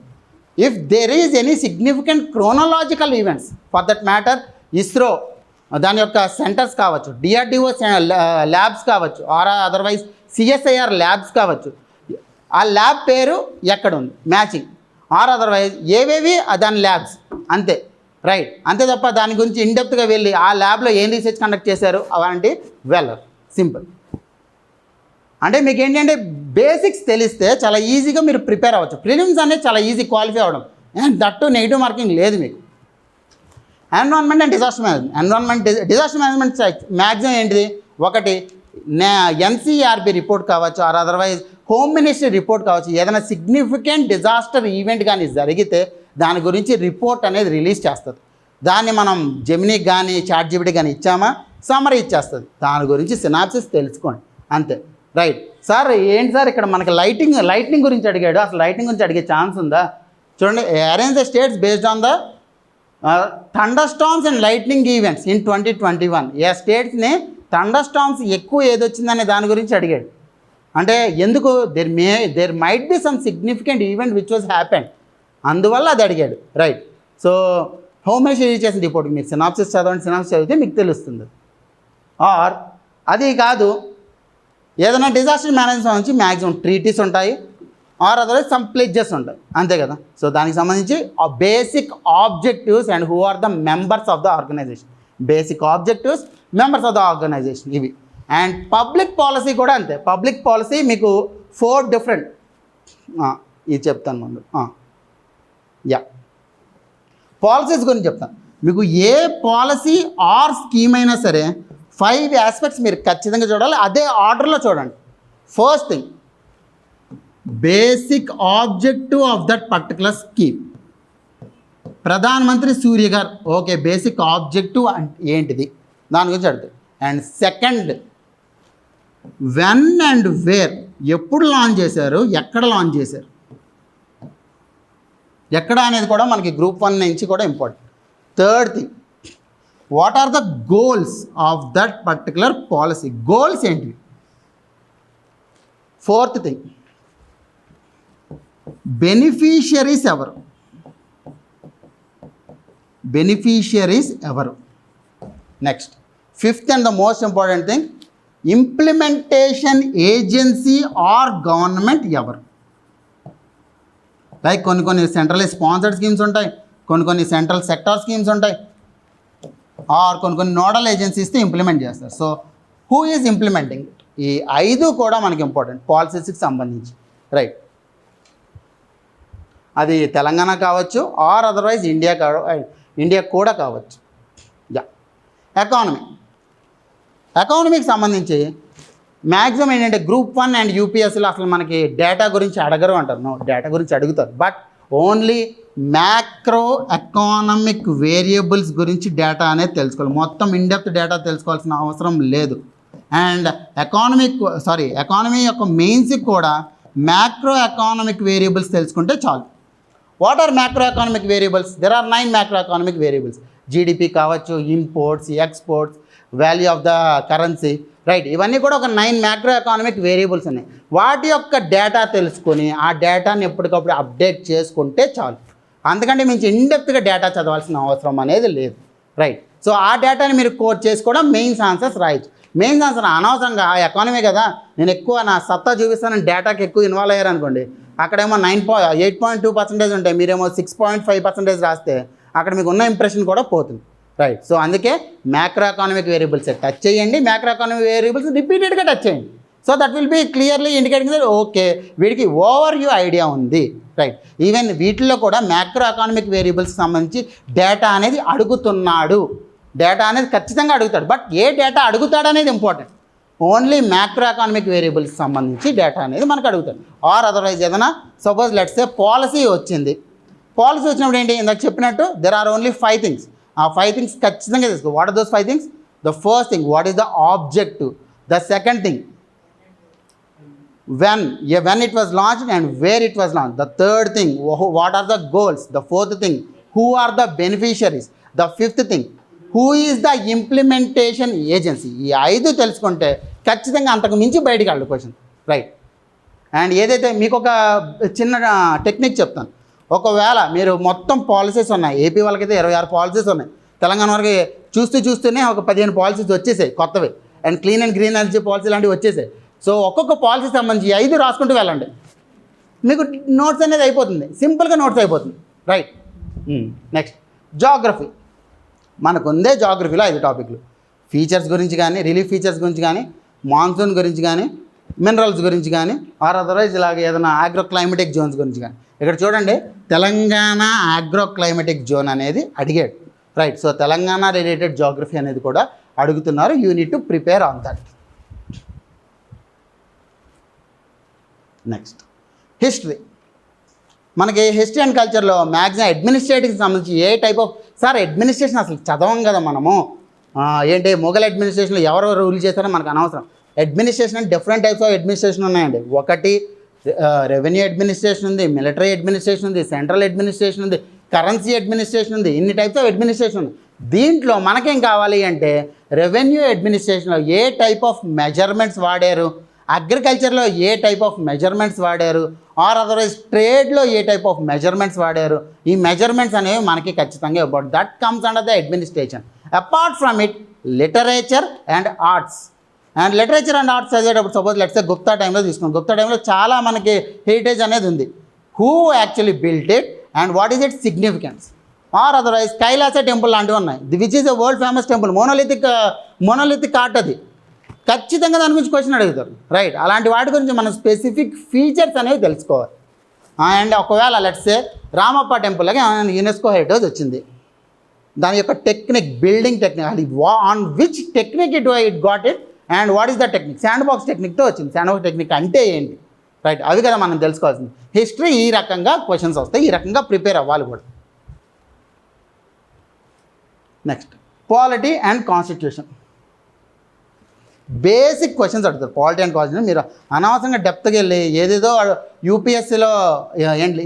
If there is any significant chronological events for that matter, ISRO దాని యొక్క సెంటర్స్ కావచ్చు, డిఆర్డిఓ ల్యాబ్స్ కావచ్చు, ఆర్ అదర్వైజ్ సిఎస్ఐఆర్ ల్యాబ్స్ కావచ్చు, ఆ ల్యాబ్ పేరు ఎక్కడ ఉంది మ్యాచింగ్, ఆర్ అదర్వైజ్ ఏవేవి దాని ల్యాబ్స్, అంతే, రైట్. అంతే తప్ప దాని గురించి ఇన్డెప్త్గా వెళ్ళి ఆ ల్యాబ్లో ఏం రీసెర్చ్ కండక్ట్ చేశారు అలాంటి వెళ్ళరు. సింపుల్. అంటే మీకు ఏంటంటే బేసిక్స్ తెలిస్తే చాలా ఈజీగా మీరు ప్రిపేర్ అవ్వచ్చు. ప్రిలిమ్స్ అనేది చాలా ఈజీ క్వాలిఫై అవ్వడం, అండ్ దట్టు నెగిటివ్ మార్కింగ్ లేదు మీకు. Environment and disaster management maximum ఏంటిది, ఒకటి ఎన్సీఆర్బి రిపోర్ట్ కావచ్చు, or otherwise home ministry report కావచ్చు. ఏదైనా సిగ్నిఫికెంట్ డిజాస్టర్ ఈవెంట్ కానీ జరిగితే దాని గురించి రిపోర్ట్ అనేది రిలీజ్ చేస్తుంది. దాన్ని మనం జెమినీకి కానీ చాట్‌జీపీటీ కానీ ఇచ్చామా సమ్మరీ ఇచ్చేస్తుంది. దాని గురించి సినాప్సిస్ తెలుసుకోండి, అంతే, రైట్. సార్ ఏంటి సార్ ఇక్కడ మనకి లైట్నింగ్ గురించి అడిగాడు, అసలు లైట్నింగ్ గురించి అడిగే ఛాన్స్ ఉందా? చూడండి, arrange the states based on the thunder storms and lightning events in 2021. ఏ స్టేట్స్ని థండర్ స్టార్మ్స్ ఎక్కువ ఏది వచ్చిందనే దాని గురించి అడిగాడు. అంటే ఎందుకు, there might be some significant event which was happened, అందువల్ల అది అడిగాడు, రైట్. సో హోమ్ మినిస్ట్రీ చేసిన రిపోర్ట్ మీరు సినాప్సిస్ చదవండి, సినాప్సిస్ చదివితే మీకు తెలుస్తుంది. ఆర్ అది కాదు, ఏదైనా డిజాస్టర్ మేనేజ్మెంట్ నుంచి మ్యాక్సిమం ట్రీటీస్ ఉంటాయి, ఆర్ అదర్వైజ్ సమ్ ప్లెడ్జెస్ ఉంటాయి, అంతే కదా. సో దానికి సంబంధించి basic objectives and who are the members of the organisation, basic objectives, members of the organisation ఇవి. అండ్ పబ్లిక్ పాలసీ కూడా అంతే. పబ్లిక్ పాలసీ మీకు 4 డిఫరెంట్, ఇది చెప్తాను ముందు, పాలసీస్ గురించి చెప్తాను. మీకు ఏ పాలసీ ఆర్ స్కీమ్ అయినా సరే 5 ఆస్పెక్ట్స్ మీరు ఖచ్చితంగా చూడాలి, అదే ఆర్డర్లో చూడండి. First thing, basic objective of that particular scheme. Pradhan Mantri సూర్య గారు, ఓకే, బేసిక్ ఆబ్జెక్టివ్ ఏంటిది దాని గురించి అడుగుతాయి. And second, when and where, ఎప్పుడు లాంచ్ చేశారు, ఎక్కడ లాంచ్ చేశారు, ఎక్కడ అనేది కూడా మనకి గ్రూప్ 1 నుంచి కూడా important. Third thing, what are the goals of that particular policy, goals ఏంటివి. ఫోర్త్ థింగ్, బెనిఫిషియరీస్ ఎవరు, next. Fifth and the most important thing, implementation agency or government ఎవరు. లైక్ కొన్ని సెంట్రల్ స్పాన్సర్డ్ స్కీమ్స్ ఉంటాయి, కొన్ని central sector schemes ఉంటాయి, or కొన్ని nodal ఏజెన్సీస్తో implement చేస్తారు. So who is implementing? ఈ 5 కూడా మనకి ఇంపార్టెంట్ పాలసీస్కి సంబంధించి, రైట్. అది తెలంగాణ కావచ్చు ఆర్ అదర్వైజ్ ఇండియా కూడా కావచ్చు. యా, ఎకానమీకి సంబంధించి మ్యాక్సిమం ఏంటంటే గ్రూప్ 1 అండ్ యూపీఎస్సీలో అసలు మనకి డేటా గురించి అడగరు అంటారు. నో, డేటా గురించి అడుగుతారు, but only macro economic variables గురించి డేటా అనేది తెలుసుకోవాలి. మొత్తం ఇన్డెప్త్ డేటా తెలుసుకోవాల్సిన అవసరం లేదు. అండ్ ఎకానమీ యొక్క మెయిన్స్కి కూడా మ్యాక్రో ఎకానమిక్ వేరియబుల్స్ తెలుసుకుంటే చాలు. What are macro economic variables? There are 9 macro economic variables. GDP కావచ్చు, imports, exports, value of the currency, right. ఇవన్నీ కూడా ఒక 9 మ్యాక్రో ఎకానమిక్ వేరియబుల్స్ ఉన్నాయి. వాటి యొక్క డేటా తెలుసుకొని ఆ డేటాని ఎప్పటికప్పుడు అప్డేట్ చేసుకుంటే చాలు. అందుకంటే మించి ఇన్డెప్త్గా డేటా చదవాల్సిన అవసరం అనేది లేదు, రైట్. సో ఆ డేటాని మీరు కోడ్ చేసుకోవడం మెయిన్స్ ఆన్సర్స్ రాయొచ్చు. మెయిన్స్ ఆన్సర్ అనవసరంగా ఆ ఎకానమీ కదా నేను ఎక్కువ నా సత్తా చూపిస్తాను, డేటాకి ఎక్కువ ఇన్వాల్వ్ అయ్యారు అనుకోండి, అక్కడేమో 8.2% ఉంటాయి, మీరేమో 6.5% రాస్తే అక్కడ మీకు ఉన్న ఇంప్రెషన్ కూడా పోతుంది, రైట్. సో అందుకే మ్యాక్రో ఎకానమిక్ వేరియబుల్స్ టచ్ చేయండి, మ్యాక్రో ఎకానమిక్ వేరియబుల్స్ రిపీటెడ్గా టచ్ చేయండి. So that will be clearly indicating that okay వీడికి ఓవర్ వ్యూ ఐడియా ఉంది, రైట్. ఈవెన్ వీటిల్లో కూడా మ్యాక్రో ఎకానమిక్ వేరియబుల్స్కి సంబంధించి డేటా అనేది అడుగుతున్నాడు, డేటా అనేది ఖచ్చితంగా అడుగుతాడు. బట్ ఏ డేటా అడుగుతాడు అనేది important. Only macro economic variables సంబంధించి డేటా అనేది మనకు అడుగుతాడు. ఆర్ అదర్వైజ్ ఏదైనా సపోజ్ లెట్స్ సే పాలసీ వచ్చింది. పాలసీ వచ్చినప్పుడు ఏంటి, ఇందాక చెప్పినట్టు దెర్ ఆర్ ఓన్లీ 5 థింగ్స్. ఆ 5 థింగ్స్ ఖచ్చితంగా తెలుసుకో. What are those 5 things? The first thing, what is the objective. The second thing, when it was launched and where it was launched. The third thing, what are the goals. The fourth thing, who are the beneficiaries. The fifth thing, who is the implementation agency. ఈ 5 తెలుసుకుంటే ఖచ్చితంగా అంతకు మించి బయటికి వెళ్ళదు question, right. And ఏదైతే మీకు ఒక చిన్న టెక్నిక్ చెప్తాను. ఒకవేళ మీరు మొత్తం పాలసీస్ ఉన్నాయి, ఏపీ వాళ్ళకైతే 26 పాలసీస్ ఉన్నాయి, తెలంగాణ వరకు చూస్తూనే ఒక 15 పాలసీస్ వచ్చేసాయి కొత్తవి. And clean and green energy policy లాంటివి వచ్చేసాయి. సో ఒక్కొక్క పాలసీ సంబంధించి 5 రాసుకుంటూ వెళ్ళండి, మీకు నోట్స్ అనేది అయిపోతుంది, సింపుల్గా నోట్స్ అయిపోతుంది, రైట్. Next geography. మనకు ఉందే జాగ్రఫీలో 5 టాపిక్లు. ఫీచర్స్ గురించి కానీ, రిలీఫ్ ఫీచర్స్ గురించి కానీ, మాన్సూన్ గురించి కానీ, మినరల్స్ గురించి కానీ, ఆర్ అదర్వైజ్ ఇలాగ ఏదైనా ఆగ్రో క్లైమేటిక్ జోన్స్ గురించి కానీ. ఇక్కడ చూడండి, తెలంగాణ ఆగ్రో క్లైమేటిక్ జోన్ అనేది అడిగాడు, right. So Telangana related geography అనేది కూడా అడుగుతున్నారు. You need to prepare on that. Next history. మనకి హిస్టరీ అండ్ కల్చర్లో మ్యాక్సిమం అడ్మినిస్ట్రేటివ్కి సంబంధించి ఏ టైప్ ఆఫ్ అడ్మినిస్ట్రేషన్ అసలు చదవం కదా మనము. ఏంటి మొఘల్ అడ్మినిస్ట్రేషన్లో ఎవరు రూల్ చేస్తారో మనకు అనవసరం. అడ్మినిస్ట్రేషన్ అంటే డిఫరెంట్ టైప్స్ ఆఫ్ అడ్మినిస్ట్రేషన్ ఉన్నాయండి. ఒకటి రెవెన్యూ అడ్మినిస్ట్రేషన్ ఉంది, మిలిటరీ అడ్మినిస్ట్రేషన్ ఉంది, సెంట్రల్ అడ్మినిస్ట్రేషన్ ఉంది, కరెన్సీ అడ్మినిస్ట్రేషన్ ఉంది. ఇన్ని టైప్స్ ఆఫ్ అడ్మినిస్ట్రేషన్ ఉంది. దీంట్లో మనకేం కావాలి అంటే రెవెన్యూ అడ్మినిస్ట్రేషన్లో ఏ టైప్ ఆఫ్ మెజర్మెంట్స్ వాడారు, అగ్రికల్చర్లో ఏ టైప్ ఆఫ్ మెజర్మెంట్స్ వాడారు, ఆర్ అదర్వైజ్ ట్రేడ్లో ఏ టైప్ ఆఫ్ మెజర్మెంట్స్ వాడారు. ఈ మెజర్మెంట్స్ అనేవి మనకి ఖచ్చితంగా about that comes under the administration. Apart from it literature and arts. And literature and arts చదివేటప్పుడు సపోజ్ లెట్స్ సే గుప్తా టైంలో తీసుకున్నాం. గుప్తా టైంలో చాలా మనకి హెరిటేజ్ అనేది ఉంది. Who actually built it and what is it significance. Or otherwise Kailasa temple లాంటివి ఉన్నాయి, which is a world famous temple. Monolithic art అది. ఖచ్చితంగా దాని గురించి క్వశ్చన్ అడుగుతారు, రైట్. అలాంటి వాటి గురించి మనం స్పెసిఫిక్ ఫీచర్స్ అనేవి తెలుసుకోవాలి. అండ్ ఒకవేళ లెట్స్ సే రామప్ప టెంపుల్కి యునెస్కో హెరిటేజ్ వచ్చింది, దాని యొక్క టెక్నిక్, బిల్డింగ్ టెక్నిక్, అది on which technique it got it and what is the technique. Sand box టెక్నిక్తో వచ్చింది. శాండ్ బాక్స్ టెక్నిక్ అంటే ఏంటి, రైట్. అవి కదా మనం తెలుసుకోవాల్సింది. హిస్టరీ ఈ రకంగా క్వశ్చన్స్ వస్తాయి, ఈ రకంగా ప్రిపేర్ అవ్వాలి కూడా. Next polity and constitution. Basic questions అడుగుతారు పాలిటీ అండ్ కాన్స్టిట్యూషన్. మీరు అనవసరంగా డెప్త్కి వెళ్ళి ఏదేదో యూపీఎస్సీలో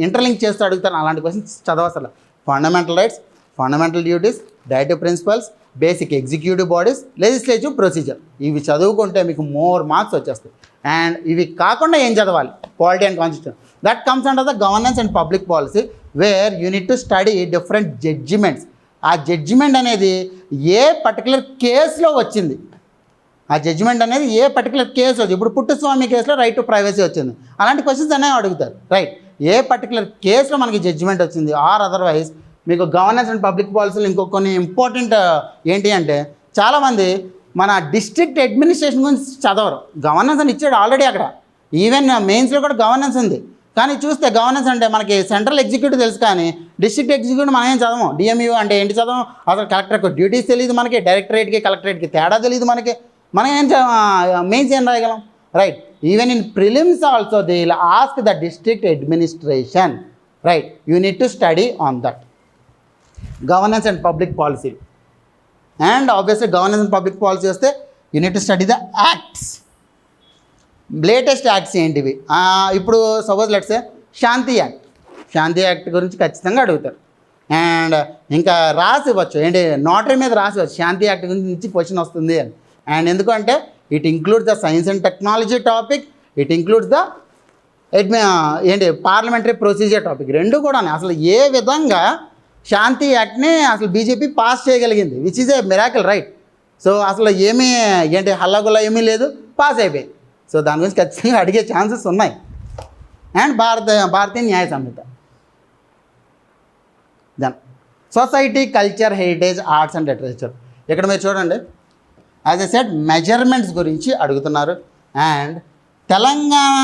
ఇంటర్లింక్ చేస్తూ అడుగుతారు, అలాంటి క్వశ్చన్స్ చదవసల. Fundamental rights, fundamental duties, directive principles, basic executive bodies, legislative procedure, ఇవి చదువుకుంటే మీకు మోర్ మార్క్స్ వచ్చేస్తాయి. అండ్ ఇవి కాకుండా ఏం చదవాలి, polity and constitution. That comes under the governance and public policy where you need to study different judgements. ఆ judgement అనేది ఏ పర్టికులర్ కేసులో వచ్చింది, ఆ జడ్జిమెంట్ అనేది ఏ పర్టికులర్ కేసు వచ్చింది. ఇప్పుడు పుట్టుస్వామి కేసులో రైట్ టు ప్రైవసీ వచ్చింది. అలాంటి క్వశ్చన్స్ అనేవి అడుగుతారు, రైట్. ఏ పర్టికులర్ కేసులో మనకి జడ్జిమెంట్ వచ్చింది ఆర్ అదర్వైజ్ మీకు గవర్నెన్స్ అండ్ పబ్లిక్ పాలసీలు ఇంకో కొన్ని ఇంపార్టెంట్ ఏంటి అంటే చాలామంది మన డిస్ట్రిక్ట్ అడ్మినిస్ట్రేషన్ గురించి చదవరు. గవర్నెన్స్ అని ఇచ్చాడు ఆల్రెడీ అక్కడ, ఈవెన్ మెయిన్స్లో కూడా గవర్నెన్స్ ఉంది. కానీ చూస్తే గవర్నెన్స్ అంటే మనకి సెంట్రల్ ఎగ్జిక్యూటివ్ తెలుసు, కానీ డిస్ట్రిక్ట్ ఎగ్జిక్యూటివ్ మనం ఏం చదవం. డిఎంయూ అంటే ఏంటి చదవం, అసలు కలెక్టర్కి డ్యూటీస్ తెలియదు మనకి, డైరెక్టరేట్కి కలెక్టరేట్కి తేడా తెలియదు మనకి, మనం ఏం మెయిన్స్ ఏం రాయగలం, right. Even in prelims also they will ask the district administration, right. You need to study on that governance and public policy. And obviously governance and public policy వస్తే you need to study the acts, latest acts ఏంటివి. ఇప్పుడు suppose let's Shanti act గురించి ఖచ్చితంగా అడుగుతారు. And ఇంకా రాసి ఇవ్వచ్చు, ఏంటి నోటరీ మీద రాసి ఇవ్వచ్చు శాంతి యాక్ట్ గురించి క్వశ్చన్ వస్తుంది అని. అండ్ ఎందుకంటే it includes the science and technology topic, it includes the ఏంటి పార్లమెంటరీ ప్రొసీజర్ టాపిక్, రెండు కూడా. అసలు ఏ విధంగా శాంతి యాక్ట్ని అసలు బీజేపీ పాస్ చేయగలిగింది, which is a miracle, right. So అసలు ఏమీ ఏంటి హల్లాగుల్లా ఏమీ లేదు, పాస్ అయిపోయింది. సో దాని గురించి ఖచ్చితంగా అడిగే ఛాన్సెస్ ఉన్నాయి. And Bharatiya Nyaya Sanhita, then society, culture, heritage, arts and literature. ఇక్కడ మీరు చూడండి, యాజ్ ఎ సెడ్ మెజర్మెంట్స్ గురించి అడుగుతున్నారు. అండ్ తెలంగాణ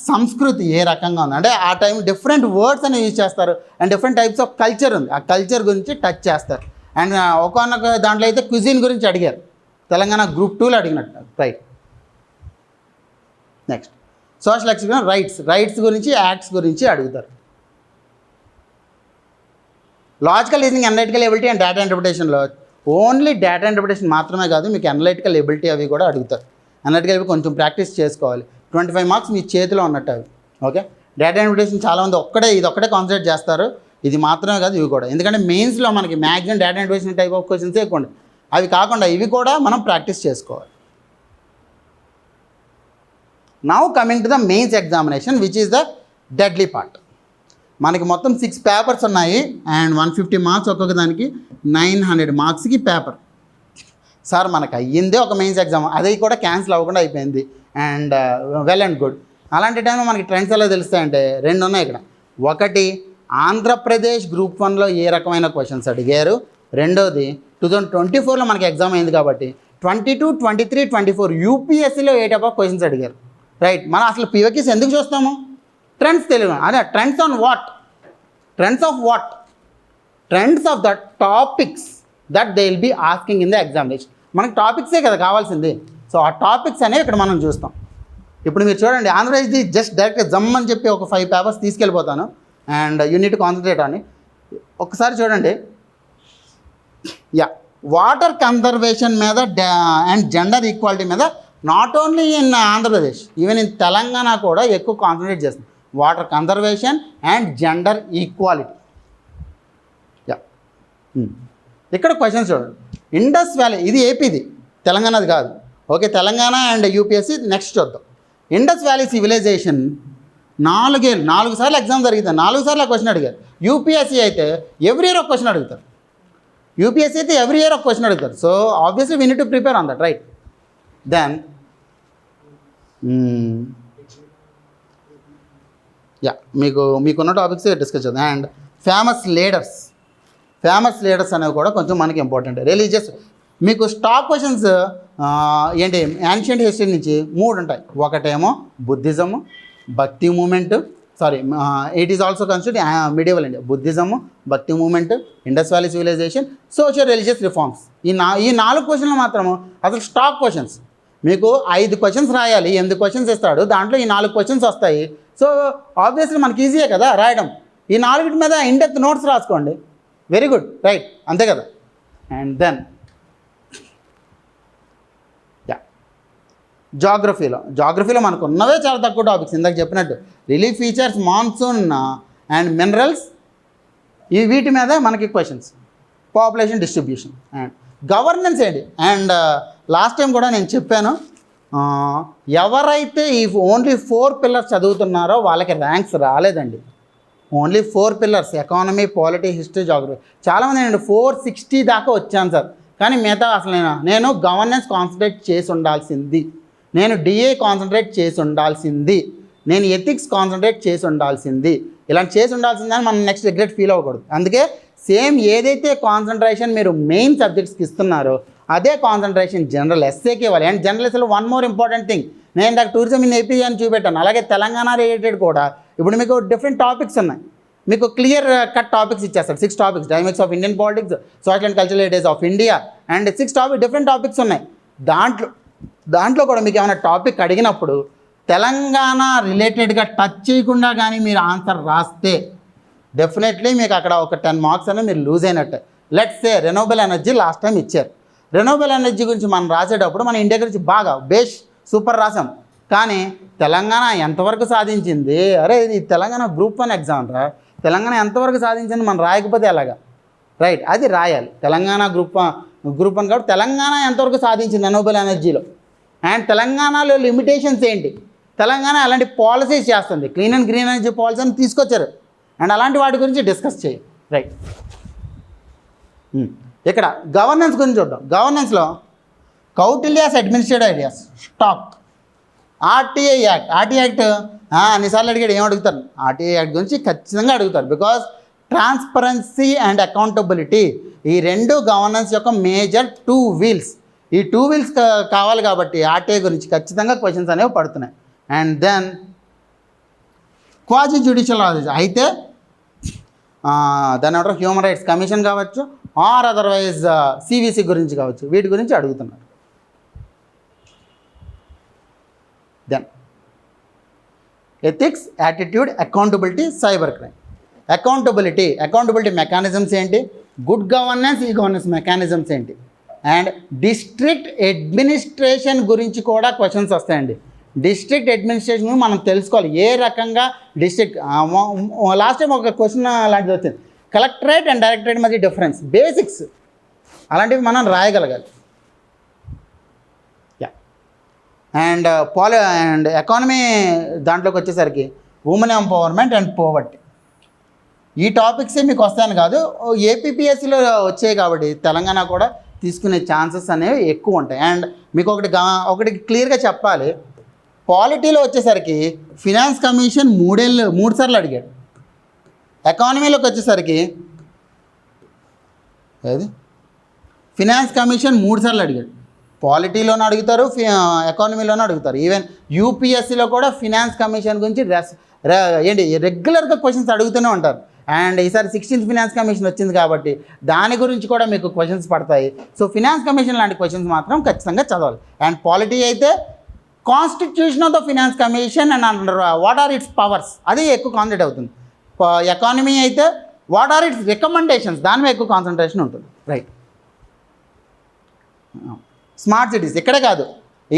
సంస్కృతి ఏ రకంగా ఉంది అంటే ఆ టైం డిఫరెంట్ వర్డ్స్ అని యూజ్ చేస్తారు. And different types of culture ఉంది, ఆ కల్చర్ గురించి టచ్ చేస్తారు. అండ్ ఒకనొక దాంట్లో అయితే క్విజిన్ గురించి అడిగారు, తెలంగాణ గ్రూప్ 2లో అడిగినట్టు, right. Next social experience, rights గురించి, యాక్ట్స్ గురించి అడుగుతారు. Logical reasoning, analytical ability and data ఇంటర్ప్రిటేషన్లో ఓన్లీ డేటా ఇంటర్ప్రిటేషన్ మాత్రమే కాదు, మీకు అనలైటికల్ ఎబిలిటీ అవి కూడా అడుగుతారు. అనలైటికల్ ఎబిలిటీ కొంచెం ప్రాక్టీస్ చేసుకోవాలి. 25 మార్క్స్ మీ చేతిలో ఉన్నట్టు అవి, ఓకే. డేటా ఇంటర్ప్రిటేషన్ చాలామంది ఇది ఒక్కటే కాన్సన్ట్రేట్ చేస్తారు, ఇది మాత్రమే కాదు ఇవి కూడా. ఎందుకంటే మెయిన్స్లో మనకి maximum data interpretation type of questions ఎక్కువ ఉంటాయి. అవి కాకుండా ఇవి కూడా మనం ప్రాక్టీస్ చేసుకోవాలి. Now coming to the mains examination which is the deadly part. మనకి మొత్తం 6 పేపర్స్ ఉన్నాయి. అండ్ 150 మార్క్స్ ఒక్కొక్క దానికి, 900 మార్క్స్కి పేపర్. సార్ మనకు అయ్యిందే ఒక మెయిన్స్ ఎగ్జామ్, అది కూడా క్యాన్సిల్ అవ్వకుండా అయిపోయింది. And well and good. అలాంటి టైంలో మనకి ట్రెండ్స్ ఎలా తెలుస్తాయంటే 2 ఉన్నాయి ఇక్కడ. ఒకటి ఆంధ్రప్రదేశ్ గ్రూప్ 1లో ఏ రకమైన క్వశ్చన్స్ అడిగారు, రెండోది 2024లో మనకి ఎగ్జామ్ అయింది కాబట్టి 22, 23, 24 యూపీఎస్సీలో ఏ టైప్ ఆఫ్ క్వశ్చన్స్ అడిగారు, రైట్. మనం అసలు పీవైక్యూస్ ఎందుకు చూస్తాము, ట్రెండ్స్ తెలియదు. అదే trends on what, trends of what, trends of the topics that they will be asking in the examination. మనకి టాపిక్సే కదా కావాల్సింది. సో ఆ టాపిక్స్ అనేవి ఇక్కడ మనం చూస్తాం. ఇప్పుడు మీరు చూడండి, ఆంధ్రప్రదేశ్ది జస్ట్ డైరెక్ట్గా జమ్ అని చెప్పి ఒక 5 పేపర్స్ తీసుకెళ్ళిపోతాను. అండ్ యూనిట్ కాన్సన్ట్రేట్ అని ఒకసారి చూడండి. వాటర్ కన్జర్వేషన్ మీద అండ్ జెండర్ ఈక్వాలిటీ మీద not only in Andhra Pradesh, even in Telangana కూడా ఎక్కువ కాన్సన్ట్రేట్ చేస్తుంది. Water conservation and gender equality. ఇక్కడ క్వశ్చన్స్ చూడండి. ఇండస్ వ్యాలీ, ఇది ఏపీది, తెలంగాణది కాదు, okay. Telangana and UPSC next చూద్దాం. ఇండస్ వ్యాలీ సివిలైజేషన్ 4 సార్లు ఎగ్జామ్ జరిగింది, 4 సార్లు ఆ క్వశ్చన్ అడిగారు. యూపీఎస్సీ అయితే ఎవ్రీ ఇయర్ ఒక క్వశ్చన్ అడుగుతారు. So obviously we need to prepare on that, right. Then మీకున్న టాపిక్స్ డిస్కస్ చేద్దాం. అండ్ ఫేమస్ లీడర్స్ అనేవి కూడా కొంచెం మనకి ఇంపార్టెంట్. రిలీజియస్, మీకు స్టాక్ క్వశ్చన్స్ ఏంటి యాన్షియంట్ హిస్టరీ నుంచి 3 ఉంటాయి. ఒకటేమో Buddhism, Bhakti movement, it is also considered medieval India. Buddhism, Bhakti movement, Indus valley civilisation, social religious reforms. ఈ 4 క్వశ్చన్లు మాత్రము అసలు స్టాక్ క్వశ్చన్స్. మీకు 5 క్వశ్చన్స్ రాయాలి, 8 క్వశ్చన్స్ ఇస్తాడు, దాంట్లో ఈ 4 క్వశ్చన్స్ వస్తాయి. సో ఆబ్వియస్లీ మనకి ఈజీయే కదా రాయడం. ఈ 4 మీద ఇన్డెప్త్ నోట్స్ రాసుకోండి, వెరీ గుడ్, రైట్, అంతే కదా. అండ్ దెన్ జాగ్రఫీలో మనకు ఉన్నవే చాలా తక్కువ టాపిక్స్. ఇందాక చెప్పినట్టు relief features, monsoon and minerals, వీటి మీద మనకి questions. Population distribution and governance ఏంటి. అండ్ లాస్ట్ టైం కూడా నేను చెప్పాను, ఎవరైతే ఈ ఓన్లీ 4 పిల్లర్స్ చదువుతున్నారో వాళ్ళకి ర్యాంక్స్ రాలేదండి. Only 4 pillars, economy, polity, history, geography. చాలామంది నేను 460 దాకా వచ్చాను సార్, కానీ మిగతా అసలు నేను గవర్నెన్స్ కాన్సన్ట్రేట్ చేసి ఉండాల్సింది, నేను డిఏ కాన్సన్ట్రేట్ చేసి ఉండాల్సింది, నేను ఎథిక్స్ కాన్సన్ట్రేట్ చేసి ఉండాల్సింది, ఇలాంటి చేసి ఉండాల్సిందని మనం నెక్స్ట్ రిగ్రెట్ ఫీల్ అవ్వకూడదు. అందుకే సేమ్ ఏదైతే కాన్సన్ట్రేషన్ మీరు మెయిన్ సబ్జెక్ట్స్కి ఇస్తున్నారో అదే కాన్సన్ట్రేషన్ జనరల్ ఎస్ఏకి ఇవ్వాలి. అండ్ జనరల్ ఎస్ఏలో వన్ మోర్ ఇంపార్టెంట్ థింగ్, నేను ఇందాక టూరిజం ఇన్ ఏపీ అని చూపెట్టాను, అలాగే తెలంగాణ రిలేటెడ్ కూడా ఇప్పుడు మీకు డిఫరెంట్ టాపిక్స్ ఉన్నాయి. మీకు క్లియర్ కట్ టాపిక్స్ ఇచ్చేస్తారు, 6 topics, dynamics of Indian politics, social and cultural heritage of India, and 6 different topics ఉన్నాయి. దాంట్లో కూడా మీకు ఏమైనా టాపిక్ అడిగినప్పుడు తెలంగాణ రిలేటెడ్గా టచ్ చేయకుండా కానీ మీరు ఆన్సర్ రాస్తే డెఫినెట్లీ మీకు అక్కడ ఒక 10 మార్క్స్ అనేది మీరు లూజ్ అయినట్టే. Let's say renewable energy last time ఇచ్చారు. రెన్యూవబుల్ ఎనర్జీ గురించి మనం రాసేటప్పుడు మన ఇండియా గురించి బాగా సూపర్ రాసాం, కానీ తెలంగాణ ఎంతవరకు సాధించింది, అరే ఇది తెలంగాణ గ్రూప్ 1 ఎగ్జామ్ రా, తెలంగాణ ఎంతవరకు సాధించింది మనం రాయకపోతే ఎలాగా, రైట్? అది రాయాలి. తెలంగాణ గ్రూప్ 1 కాబట్టి తెలంగాణ ఎంతవరకు సాధించింది రెన్యూవబుల్ ఎనర్జీలో, అండ్ తెలంగాణలో లిమిటేషన్స్ ఏంటి, తెలంగాణ అలాంటి పాలసీస్ చేస్తుంది, clean and green energy policy అని తీసుకొచ్చారు, అండ్ అలాంటి వాటి గురించి డిస్కస్ చేయాలి, రైట్? ఇక్కడ గవర్నెన్స్ గురించి చూద్దాం. గవర్నెన్స్లో Kautilya's administrative ideas, stock, RTI act అన్నిసార్లు అడిగాడు, ఏం అడుగుతారు? ఆర్టీఐ యాక్ట్ గురించి ఖచ్చితంగా అడుగుతారు. బికాజ్ ట్రాన్స్పరెన్సీ అండ్ అకౌంటబిలిటీ ఈ 2 గవర్నెన్స్ యొక్క మేజర్ 2 వీల్స్. ఈ 2 వీల్స్ కావాలి కాబట్టి ఆర్టీఐ గురించి ఖచ్చితంగా క్వశ్చన్స్ అనేవి పడుతున్నాయి. And then quasi judicial authorise అయితే దాని ఏమంటారు, హ్యూమన్ రైట్స్ కమిషన్ కావచ్చు, ఆర్ అదర్వైజ్ సివిసి గురించి కావచ్చు, వీటి గురించి అడుగుతున్నారు. Then ethics, attitude, accountability, cyber crime. Accountability mechanisms ఏంటి, good governance, e governance mechanisms ఏంటి, అండ్ డిస్ట్రిక్ట్ అడ్మినిస్ట్రేషన్ గురించి కూడా క్వశ్చన్స్ వస్తాయండి. డిస్ట్రిక్ట్ అడ్మినిస్ట్రేషన్ మనం తెలుసుకోవాలి, ఏ రకంగా డిస్ట్రిక్ట్. లాస్ట్ టైం ఒక క్వశ్చన్ అలాంటిది వచ్చింది, కలెక్టరేట్ అండ్ డైరెక్టరేట్ మధ్య డిఫరెన్స్, బేసిక్స్ అలాంటివి మనం రాయగలగాలి. అండ్ అండ్ ఎకానమీ దాంట్లోకి వచ్చేసరికి ఉమెన్ ఎంపవర్మెంట్ అండ్ పోవర్టీ, ఈ టాపిక్సే మీకు వస్తాయని కాదు, ఏపీపీఎస్సీలో వచ్చాయి కాబట్టి తెలంగాణ కూడా తీసుకునే ఛాన్సెస్ అనేవి ఎక్కువ ఉంటాయి. అండ్ మీకు ఒకటి క్లియర్గా చెప్పాలి, పాలిటీలో వచ్చేసరికి ఫినాన్స్ కమిషన్ 3 సార్లు అడిగాడు, ఎకానమీలోకి వచ్చేసరికి ఏది ఫినాన్స్ కమిషన్ 3 సార్లు అడిగాడు. పాలిటీలోనూ అడుగుతారు, ఎకానమీలోనూ అడుగుతారు. ఈవెన్ యూపీఎస్సీలో కూడా ఫినాన్స్ కమిషన్ గురించి రెగ్యులర్గా క్వశ్చన్స్ అడుగుతూనే ఉంటారు. అండ్ ఈసారి 16th ఫినాన్స్ కమిషన్ వచ్చింది కాబట్టి దాని గురించి కూడా మీకు క్వశ్చన్స్ పడతాయి. సో ఫినాన్స్ కమిషన్ లాంటి క్వశ్చన్స్ మాత్రం ఖచ్చితంగా చదవాలి. అండ్ పాలిటీ అయితే constitution of the finance commission and under what are its powers, అది ఎక్కువ కాన్సన్ట్రేట్ అవుతుంది. ఎకానమీ అయితే వాట్ ఆర్ ఇట్స్ రికమెండేషన్స్, దాని మీద ఎక్కువ కాన్సన్ట్రేషన్ ఉంటుంది, రైట్? స్మార్ట్ సిటీస్ ఇక్కడే కాదు,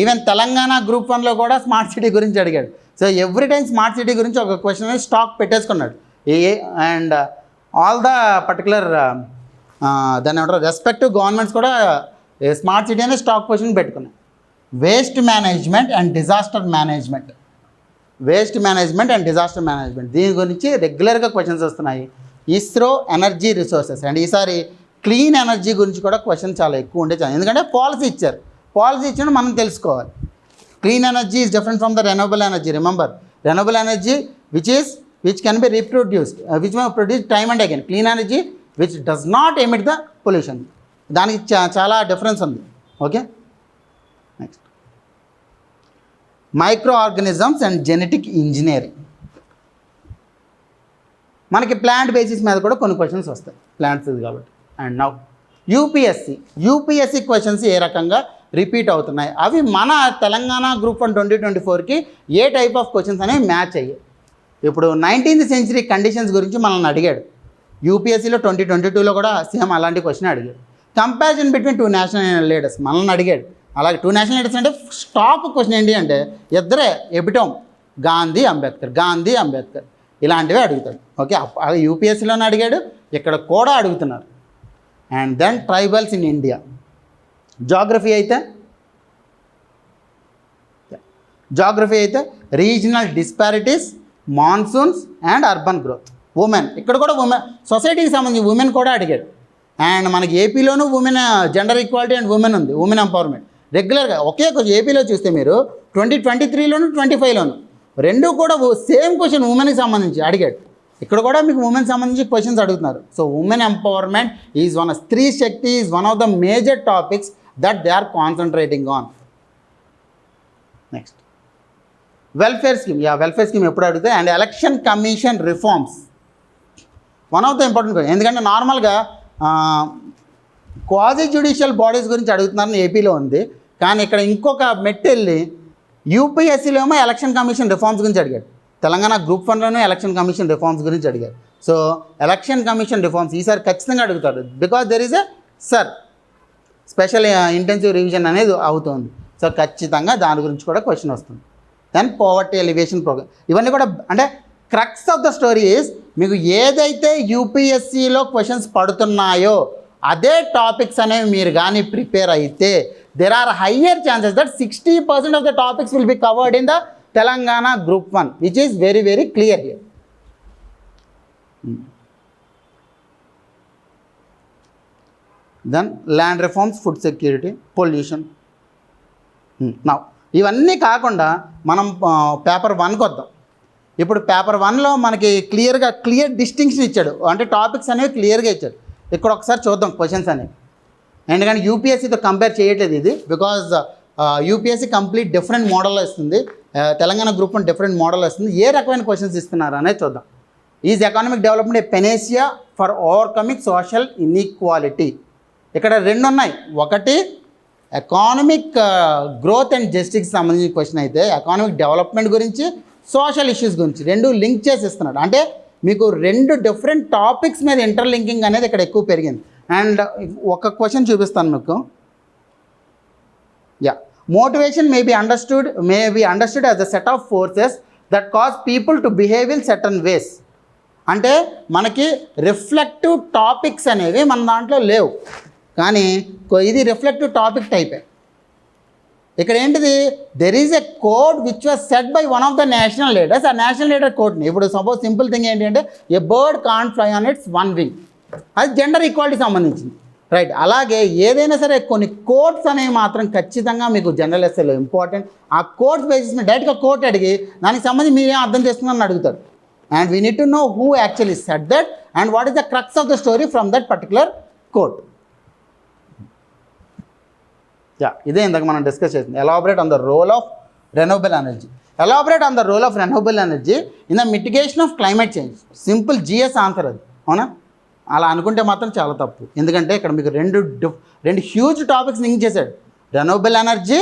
ఈవెన్ తెలంగాణ గ్రూప్ 1లో కూడా స్మార్ట్ సిటీ గురించి అడిగాడు. So every time smart city గురించి ఒక క్వశ్చన్ అనేది స్టాక్ పెట్టేసుకున్నాడు. అండ్ ఆల్ ద పర్టికులర్ దాన్ని ఏమంటారు రెస్పెక్టివ్ గవర్నమెంట్స్ కూడా స్మార్ట్ సిటీ అనేది స్టాక్ క్వశ్చన్ పెట్టుకున్నాయి. Waste management and disaster management, దీని గురించి రెగ్యులర్గా క్వశ్చన్స్ వస్తున్నాయి. ఇస్రో ఎనర్జీ రిసోర్సెస్, అండ్ ఈసారి క్లీన్ ఎనర్జీ గురించి కూడా క్వశ్చన్ చాలా ఎక్కువ ఉండే ఛాన్స్, ఎందుకంటే పాలసీ ఇచ్చిన మనం తెలుసుకోవాలి. Clean energy is different from the renewable energy. Remember, renewable energy which can be reproduced, which may produce time and again. Clean energy which does not emit the pollution. దానికి చాలా difference ఉంది. Okay, next micro organisms and genetic engineering. మనకి plant basis మీద కూడా కొన్ని క్వశ్చన్స్ వస్తాయి, plants కాబట్టి. అండ్ నౌ యూపీఎస్సీ క్వశ్చన్స్ ఏ రకంగా రిపీట్ అవుతున్నాయి, అవి మన తెలంగాణ గ్రూప్ 1 2024కి ఏ టైప్ ఆఫ్ క్వశ్చన్స్ అనేవి మ్యాచ్ అయ్యాయి. ఇప్పుడు 19th సెంచరీ కండిషన్స్ గురించి మనల్ని అడిగాడు. యూపీఎస్సీలో 2022లో కూడా సేమ్ అలాంటి క్వశ్చన్ అడిగాడు. కంపారిజన్ బిట్వీన్ 2 నేషనల్ లీడర్స్ మనల్ని అడిగాడు. అలాగే 2 నేషనల్ లీడర్స్ అంటే టాప్ క్వశ్చన్ ఏంటి అంటే ఇద్దరే ఎపిటోమ్, గాంధీ అంబేద్కర్ ఇలాంటివి అడుగుతాడు. ఓకే, యూపీఎస్సీలోనే అడిగాడు, ఇక్కడ కూడా అడుగుతున్నారు. And then tribals in India. Geography అయితే regional disparities, monsoons and urban growth. Women, ఇక్కడ కూడా సొసైటీకి సంబంధించి ఉమెన్ కూడా అడిగాడు. అండ్ మనకి ఏపీలోనూ women gender equality and women ఉంది, ఉమెన్ ఎంపవర్మెంట్. రెగ్యులర్గా ఒకే క్వశ్చన్ ఏపీలో చూస్తే మీరు 2023లోను 25లోను 2 కూడా సేమ్ క్వశ్చన్ ఉమెన్కి సంబంధించి అడిగాడు. ఇక్కడ కూడా మీకు ఉమెన్ సంబంధించి క్వశ్చన్స్ అడుగుతున్నారు. So women empowerment is one Stree Shakti is one of the major topics that they are concentrating on. Next welfare scheme. Welfare scheme ఎప్పుడు అడిగితే and election commission reforms one of the important. ఎందుకంటే నార్మల్గా quasi judicial bodies గురించి అడుగుతున్నారని ఏపీలో ఉంది, కానీ ఇక్కడ ఇంకొక మెట్టెళ్ళి యూపీఎస్సీలో ఏమో ఎలక్షన్ కమిషన్ రిఫార్మ్స్ గురించి అడిగాడు. తెలంగాణ గ్రూప్ 1లోనే ఎలక్షన్ కమిషన్ రిఫార్మ్స్ గురించి అడిగారు. సో ఎలక్షన్ కమిషన్ రిఫార్మ్స్ ఈసారి ఖచ్చితంగా అడుగుతారు, because there is a special intensive revision అనేది అవుతుంది. సో ఖచ్చితంగా దాని గురించి కూడా క్వశ్చన్ వస్తుంది. దెన్ పోవర్టీ ఎలివేషన్ ప్రోగ్రామ్, ఇవన్నీ కూడా అంటే crux of the story is మీకు ఏదైతే యూపీఎస్సీలో క్వశ్చన్స్ పడుతున్నాయో అదే టాపిక్స్ అనేవి మీరు కానీ ప్రిపేర్ అయితే there are higher chances that 60% of the topics will be covered in the Telangana Group 1, which is very, very clear here. Then land reforms, food security, pollution. Now, ఇవన్నీ కాకుండా మనం paper 1కి వద్దాం. ఇప్పుడు పేపర్ 1లో మనకి clear distinction ఇచ్చాడు, అంటే topics అనేవి క్లియర్గా ఇచ్చాడు. ఇక్కడ ఒకసారి చూద్దాం క్వశ్చన్స్ అనేవి. ఎందుకంటే యూపీఎస్సీతో కంపేర్ చేయట్లేదు ఇది, because UPSC complete different model ఇస్తుంది, తెలంగాణ గ్రూప్ 1 డిఫరెంట్ మోడల్ ఇస్తుంది. ఏ రకమైన క్వశ్చన్స్ ఇస్తున్నారు అనేది చూద్దాం. Is economic development a panacea for overcoming social inequality. ఇక్కడ 2 ఉన్నాయి. ఒకటి ఎకానమిక్ గ్రోత్ అండ్ జస్టిస్కి సంబంధించిన క్వశ్చన్ అయితే, ఎకానమిక్ డెవలప్మెంట్ గురించి, సోషల్ ఇష్యూస్ గురించి 2 లింక్ చేసి ఇస్తున్నాడు. అంటే మీకు 2 డిఫరెంట్ టాపిక్స్ మీద ఇంటర్లింకింగ్ అనేది ఇక్కడ ఎక్కువ పెరిగింది. అండ్ ఒక క్వశ్చన్ చూపిస్తాను మీకు. Motivation may be understood as a set of forces that cause people to behave in certain ways. అంటే మనకి రిఫ్లెక్టివ్ టాపిక్స్ అనేవి మన దాంట్లో లేవు, కానీ ఇది రిఫ్లెక్టివ్ టాపిక్ టైపే. ఇక్కడ ఏంటిది, there is a code which was set by one of the national leaders. ఆ నేషనల్ లీడర్ కోడ్ని ఇప్పుడు సపోజ్ సింపుల్ థింగ్ ఏంటంటే ఏ bird can't fly on it's one wing, అది జెండర్ ఈక్వాలిటీ సంబంధించింది, రైట్. అలాగే ఏదైనా సరే కొన్ని కోడ్స్ అనేవి మాత్రం ఖచ్చితంగా మీకు జనరల్ ఎస్ఏలో ఇంపార్టెంట్. ఆ కోడ్స్ బేసిస్ మీద డైరెక్ట్గా కోట్ అడిగి దానికి సంబంధించి మీరేం అర్థం చేస్తున్నారని అడుగుతారు. And we need to know who actually set that and what is the crux of the story from that particular code. ఇదే ఇందాక మనం డిస్కస్ చేసింది. Elaborate on the role of renewable energy. Elaborate on the role of renewable energy in the mitigation of climate change. Simple GS answer అది, అవునా? అలా అనుకుంటే మాత్రం చాలా తప్పు. ఎందుకంటే ఇక్కడ మీకు రెండు హ్యూజ్ టాపిక్స్ లింక్ చేశాడు, renewable energy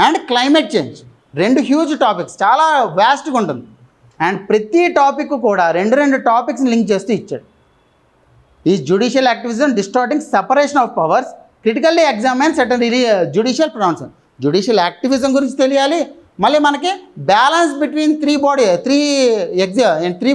and climate change. 2 huge topics, చాలా వ్యాస్ట్గా ఉంటుంది. అండ్ ప్రతి టాపిక్ కూడా 2 టాపిక్స్ని లింక్ చేస్తూ ఇచ్చాడు. ఈ judicial activism distorting separation of powers critically examine certain judicial pronouncement. Judicial activism గురించి తెలియాలి, మళ్ళీ మనకి బ్యాలెన్స్ బిట్వీన్ 3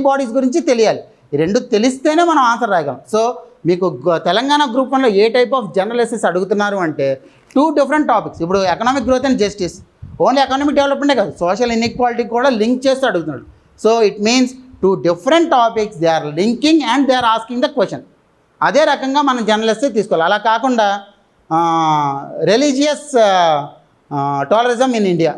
బాడీస్ గురించి తెలియాలి. ఈ 2 తెలిస్తేనే మనం ఆన్సర్ రాయగలం. సో మీకు తెలంగాణ గ్రూప్ 1లో ఏ టైప్ ఆఫ్ జనరల్ ఎస్సెస్ అడుగుతున్నారు అంటే 2 డిఫరెంట్ టాపిక్స్. ఇప్పుడు economic growth and justice, only economic డెవలప్మెంటే కాదు, సోషల్ ఇన్ఈక్వాలిటీ కూడా లింక్ చేస్తూ అడుగుతున్నాడు. So it means 2 different topics they are linking and they are asking the question. అదే రకంగా మనం జనరల్ ఎస్సే తీసుకోవాలి. అలా కాకుండా religious tolerism in India,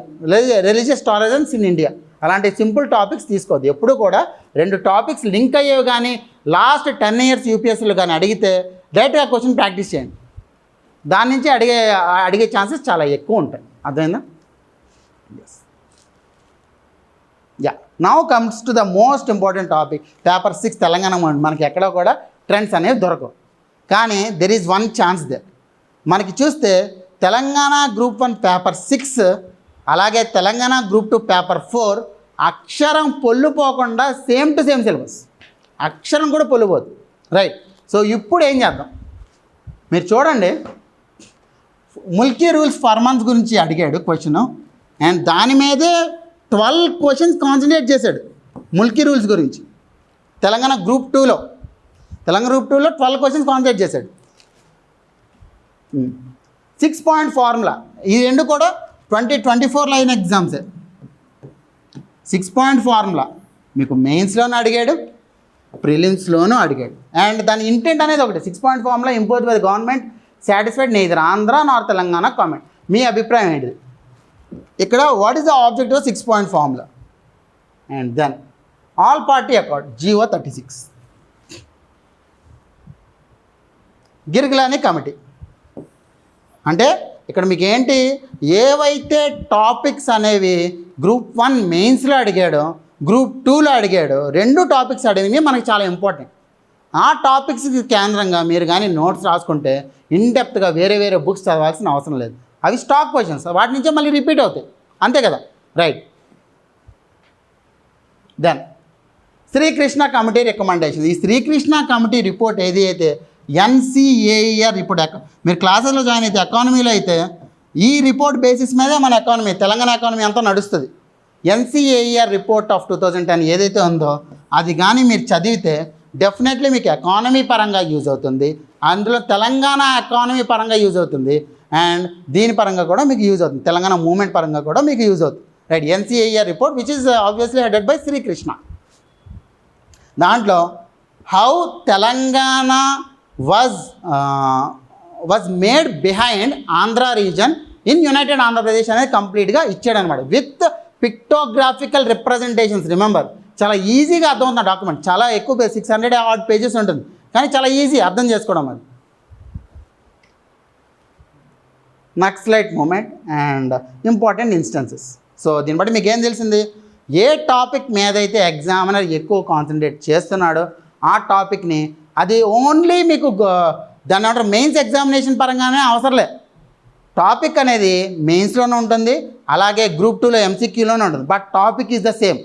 religious tolerance in India, అలాంటి సింపుల్ టాపిక్స్ తీసుకోవద్దు. ఎప్పుడు కూడా 2 టాపిక్స్ లింక్ అయ్యేవి కానీ లాస్ట్ 10 years యూపీఎస్సీలో కానీ అడిగితే డైరెక్ట్గా క్వశ్చన్ ప్రాక్టీస్ చేయండి. దాని నుంచి అడిగే ఛాన్సెస్ చాలా ఎక్కువ ఉంటాయి. అర్థమైందా? Now comes to the most important topic paper 6 Telangana. మనకి ఎక్కడ కూడా ట్రెండ్స్ అనేవి దొరకవు, కానీ there is one chance they. మనకి చూస్తే తెలంగాణ గ్రూప్ 1 పేపర్ 6 అలాగే తెలంగాణ గ్రూప్ 2 పేపర్ 4 అక్షరం పొల్లుపోకుండా సేమ్ టు సేమ్ సిలబస్, అక్షరం కూడా పొల్లుపోదు, రైట్. సో ఇప్పుడు ఏం చేద్దాం, మీరు చూడండి. ముల్కీ రూల్స్ ఫర్మాన్స్ గురించి అడిగాడు క్వశ్చన్, అండ్ దాని మీదే 12 క్వశ్చన్స్ కాన్సన్ట్రేట్ చేశాడు ముల్కీ రూల్స్ గురించి. తెలంగాణ గ్రూప్ 2లో 12 క్వశ్చన్స్ కాన్సన్ట్రేట్ చేశాడు. 6 point ఫార్ములా, ఈ 2 కూడా 2024 లైన్ ఎగ్జామ్సే. 6 point ఫార్ములా మీకు మెయిన్స్లోనూ అడిగాడు, ప్రిలిమ్స్లోనూ అడిగాడు. అండ్ దాని ఇంటెంట్ అనేది ఒకటి, 6 point formula impose by the government satisfied neither Andhra nor Telangana comment. మీ అభిప్రాయం ఏంటిది? ఇక్కడ what is the objective 6 point formula? And then all party accord GO 36. Girglani committee అంటే ఇక్కడ మీకు ఏంటి, ఏవైతే టాపిక్స్ అనేవి గ్రూప్ 1 మెయిన్స్లో అడిగాడో గ్రూప్ 2లో అడిగాడు, 2 టాపిక్స్ అడిగినవి మనకి చాలా ఇంపార్టెంట్. ఆ టాపిక్స్కి కేంద్రంగా మీరు కానీ నోట్స్ రాసుకుంటే ఇన్డెప్త్గా వేరే వేరే బుక్స్ చదవాల్సిన అవసరం లేదు. అవి స్టాక్ క్వశ్చన్స్, వాటి నుంచే మళ్ళీ రిపీట్ అవుతాయి, అంతే కదా, right. Then Srikrishna committee recommendation. ఈ శ్రీకృష్ణ కమిటీ రిపోర్ట్ ఏది అయితే NCAER రిపోర్ట్, మీరు క్లాసెస్లో జాయిన్ అయితే ఎకానమీలో అయితే ఈ రిపోర్ట్ బేసిస్ మీదే మన ఎకానమీ, తెలంగాణ ఎకానమీ అంతా నడుస్తుంది. NCAER రిపోర్ట్ ఆఫ్ 2010 ఏదైతే ఉందో అది కానీ మీరు చదివితే డెఫినెట్లీ మీకు ఎకానమీ పరంగా యూజ్ అవుతుంది, అందులో తెలంగాణ ఎకానమీ పరంగా యూజ్ అవుతుంది, అండ్ దీని పరంగా కూడా మీకు యూజ్ అవుతుంది, తెలంగాణ మూవ్మెంట్ పరంగా కూడా మీకు యూజ్ అవుతుంది, right. NCAER report which is obviously headed by Srikrishna. దాంట్లో how Telangana was made behind Andhra region in united Andhra Pradesh అనేది కంప్లీట్గా ఇచ్చాడనమాట విత్ పిక్టోగ్రాఫికల్ రిప్రజెంటేషన్స్. రిమెంబర్, చాలా ఈజీగా అర్థమవుతుంది డాక్యుమెంట్, చాలా ఎక్కువ 600 odd పేజెస్ ఉంటుంది, కానీ చాలా ఈజీ అర్థం చేసుకోవడం. అది Naxalite movement and important instances. So దీన్ని బట్టి మీకు ఏం తెలిసింది, ఏ టాపిక్ మీద అయితే ఎగ్జామినర్ ఎక్కువ కాన్సన్ట్రేట్ చేస్తున్నాడో ఆ టాపిక్ని, అది ఓన్లీ మీకు దాని ఏమంటారు మెయిన్స్ ఎగ్జామినేషన్ పరంగానే అవసరంలే, టాపిక్ అనేది మెయిన్స్లోనే ఉంటుంది, అలాగే గ్రూప్ 2లో MCQలోనే ఉంటుంది, but topic is the same.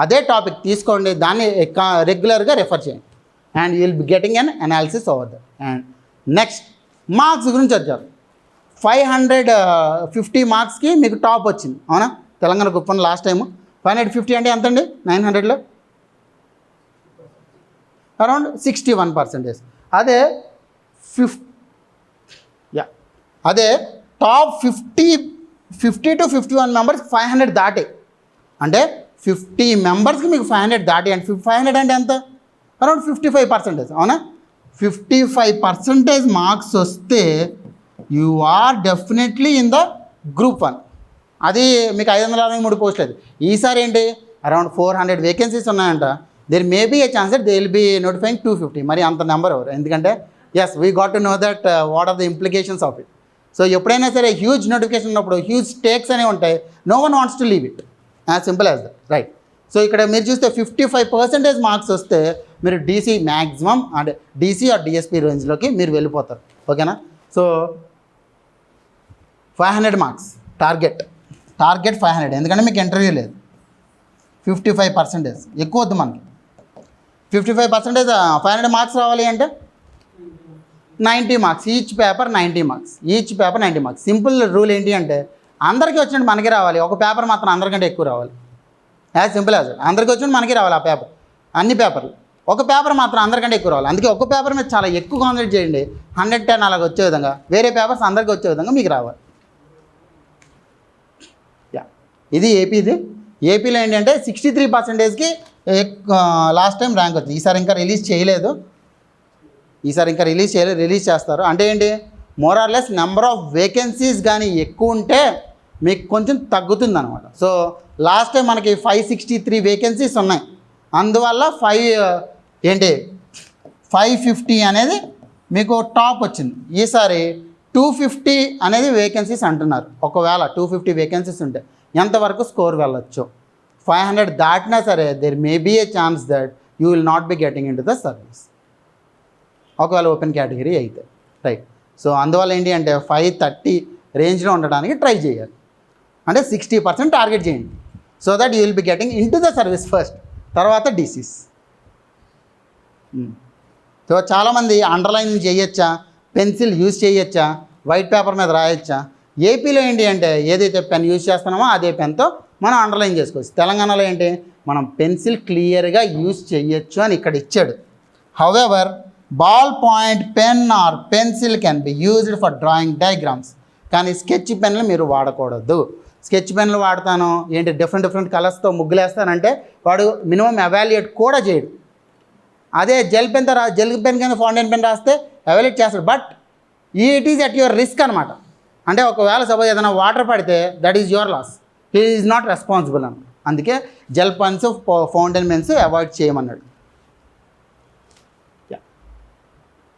అదే టాపిక్ తీసుకోండి, దాన్ని రెగ్యులర్గా రెఫర్ చేయండి and you will be getting an analysis over that. And next marks గురించి వచ్చారు. 550 మార్క్స్కి మీకు టాప్ వచ్చింది, అవునా, తెలంగాణ గ్రూప్ 1 లాస్ట్ టైము. 550 అంటే ఎంత అండి, 900లో అరౌండ్ 61%. అదే అదే టాప్ 50 to 51 మెంబర్స్ 500 దాటే, అంటే 50 మెంబర్స్కి మీకు 500 దాటి, అంటే 500 అంటే ఎంత, అరౌండ్ 55%, అవునా. 55% మార్క్స్ వస్తే you are definitely in the group 1. అది మీకు 563 పోస్టులు. అది ఈసారి ఏంటి, అరౌండ్ 400 వేకెన్సీస్ ఉన్నాయంట. There may be a chance that they will be notifying 250, మరి అంత నెంబర్ ఎవరు, ఎందుకంటే as we got to know that what are the implications of it. So ఎప్పుడైనా సరే హ్యూజ్ నోటిఫికేషన్ ఉన్నప్పుడు హ్యూజ్ స్టేక్స్ అనేవి ఉంటాయి, no one wants to leave it, as simple as that, right. So ఇక్కడ మీరు చూస్తే 55% మార్క్స్ వస్తే మీరు DC మ్యాక్సిమం అంటే DC ఆర్ DSP రేంజ్లోకి మీరు వెళ్ళిపోతారు, ఓకేనా. సో 500 మార్క్స్ టార్గెట్ 500, ఎందుకంటే మీకు ఇంటర్వ్యూ లేదు. 55% ఎక్కువ వద్దు మనకి, 55% 500 మార్క్స్ రావాలి అంటే 90 marks, each paper 90 marks. Simple rule ఏంటి అంటే అందరికీ వచ్చినట్టు మనకి రావాలి, ఒక పేపర్ మాత్రం అందరికంటే ఎక్కువ రావాలి, యాజ్ సింపుల్ యాజ్. అందరికీ వచ్చినట్టు మనకి రావాలి ఆ పేపర్, అన్ని పేపర్లు, ఒక పేపర్ మాత్రం అందరికంటే ఎక్కువ రావాలి. అందుకే ఒక పేపర్ మీద చాలా ఎక్కువ కాన్సన్ట్రేట్ చేయండి, 110 అలాగ వచ్చే విధంగా, వేరే పేపర్స్ అందరికీ వచ్చే విధంగా మీకు రావాలి. ఇది ఏపీలో ఏంటంటే 63%కి లాస్ట్ టైం ర్యాంక్ వచ్చింది. ఈసారి ఇంకా రిలీజ్ చేయలేదు, రిలీజ్ చేస్తారు. అంటే ఏంటి, more or less number of vacancies కానీ ఎక్కువ ఉంటే మీకు కొంచెం తగ్గుతుంది అనమాట. సో లాస్ట్ టైం మనకి 563 వేకెన్సీస్ ఉన్నాయి, అందువల్ల 550 అనేది మీకు టాప్ వచ్చింది. ఈసారి 250 అనేది వేకెన్సీస్ అంటున్నారు. ఒకవేళ 250 వేకెన్సీస్ ఉంటే ఎంతవరకు స్కోర్ వెళ్ళొచ్చు, 500 దాటినా సరే there may be a chance that you will not be getting into the service, ఒకవేళ ఓపెన్ కేటగిరీ అయితే, రైట్. సో అందువల్ల ఏంటి అంటే 530 రేంజ్లో ఉండడానికి ట్రై చేయాలి, అంటే 60% టార్గెట్ చేయండి, so that you will be getting into the service first, తర్వాత DCs. సో చాలామంది అండర్లైన్ చేయొచ్చా, పెన్సిల్ యూజ్ చేయొచ్చా, వైట్ పేపర్ మీద రాయొచ్చా. ఏపీలో ఏంటి అంటే ఏదైతే పెన్ యూజ్ చేస్తున్నామో అదే పెన్తో మనం అండర్లైన్ చేసుకోవచ్చు. తెలంగాణలో ఏంటి, మనం పెన్సిల్ క్లియర్గా యూజ్ చేయొచ్చు అని ఇక్కడ ఇచ్చాడు. However ball point pen or pencil can be used for drawing diagrams, కానీ స్కెచ్ పెన్లు మీరు వాడకూడదు. స్కెచ్ పెన్లు వాడతాను ఏంటి, డిఫరెంట్ కలర్స్తో ముగ్గులు వేస్తానంటే వాడు మినిమం ఎవాల్యుయేట్ కూడా చేయడు. అదే జెల్ పెన్ కింద ఫౌంటైన్ పెన్ రాస్తే ఎవాల్యుయేట్ చేస్తాడు, but it is at your risk అనమాట. అంటే ఒకవేళ సపోజ్ ఏదైనా వాటర్ పడితే that is your loss, he is not responsible అని, అందుకే gel pens fountain pens avoid చేయమన్నాడు.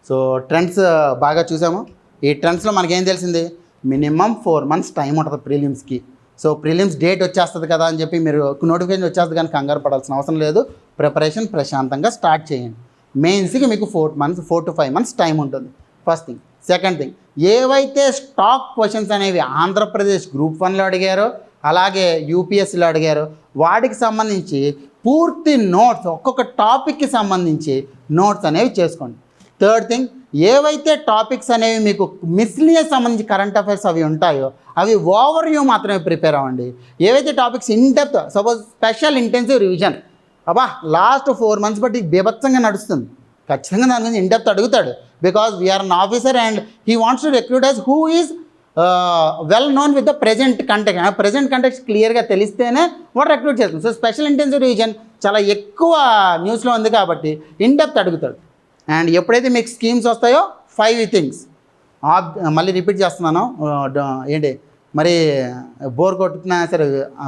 సో ట్రెండ్స్ బాగా చూసాము. ఈ ట్రెండ్స్లో మనకేం తెలిసింది, మినిమం 4 months టైం ఉంటుంది ప్రిలిమ్స్కి. సో ప్రిలిమ్స్ డేట్ వచ్చేస్తుంది కదా అని చెప్పి మీరు నోటిఫికేషన్ వచ్చేస్తుంది కానీ కంగారు పడాల్సిన అవసరం లేదు. ప్రిపరేషన్ ప్రశాంతంగా స్టార్ట్ చేయండి. మెయిన్స్కి మీకు 4 to 5 months టైం ఉంటుంది. First thing. సెకండ్ థింగ్, ఏవైతే స్టాక్ క్వశ్చన్స్ అనేవి ఆంధ్రప్రదేశ్ గ్రూప్ 1లో అడిగారో అలాగే యూపీఎస్సీలో అడిగారో వాటికి సంబంధించి పూర్తి నోట్స్ ఒక్కొక్క టాపిక్కి సంబంధించి నోట్స్ అనేవి చేసుకోండి. థర్డ్ థింగ్, ఏవైతే టాపిక్స్ అనేవి మీకు మిస్లీనియస్ సంబంధించి కరెంట్ అఫైర్స్ అవి ఉంటాయో అవి ఓవర్ వ్యూ మాత్రమే ప్రిపేర్ అవ్వండి. ఏవైతే topics in depth, suppose special intensive revision, last 4 months బట్టి బీభత్సంగా నడుస్తుంది, ఖచ్చితంగా దాని గురించి ఇన్ డెప్త్ అడుగుతాడు. Because we are an officer and he wants to recruit us who is well known with the present context. Present context క్లియర్గా తెలిస్తేనే వాడు రిక్రూట్ చేస్తుంది. సో స్పెషల్ ఇంటెన్సివ్ రివిజన్ చాలా ఎక్కువ న్యూస్లో ఉంది కాబట్టి ఇన్ డెప్త్ అడుగుతాడు. అండ్ ఎప్పుడైతే మీకు స్కీమ్స్ వస్తాయో 5 things మళ్ళీ రిపీట్ చేస్తున్నాను, ఏంటి మరి బోర్ కొట్టుకున్నా సరే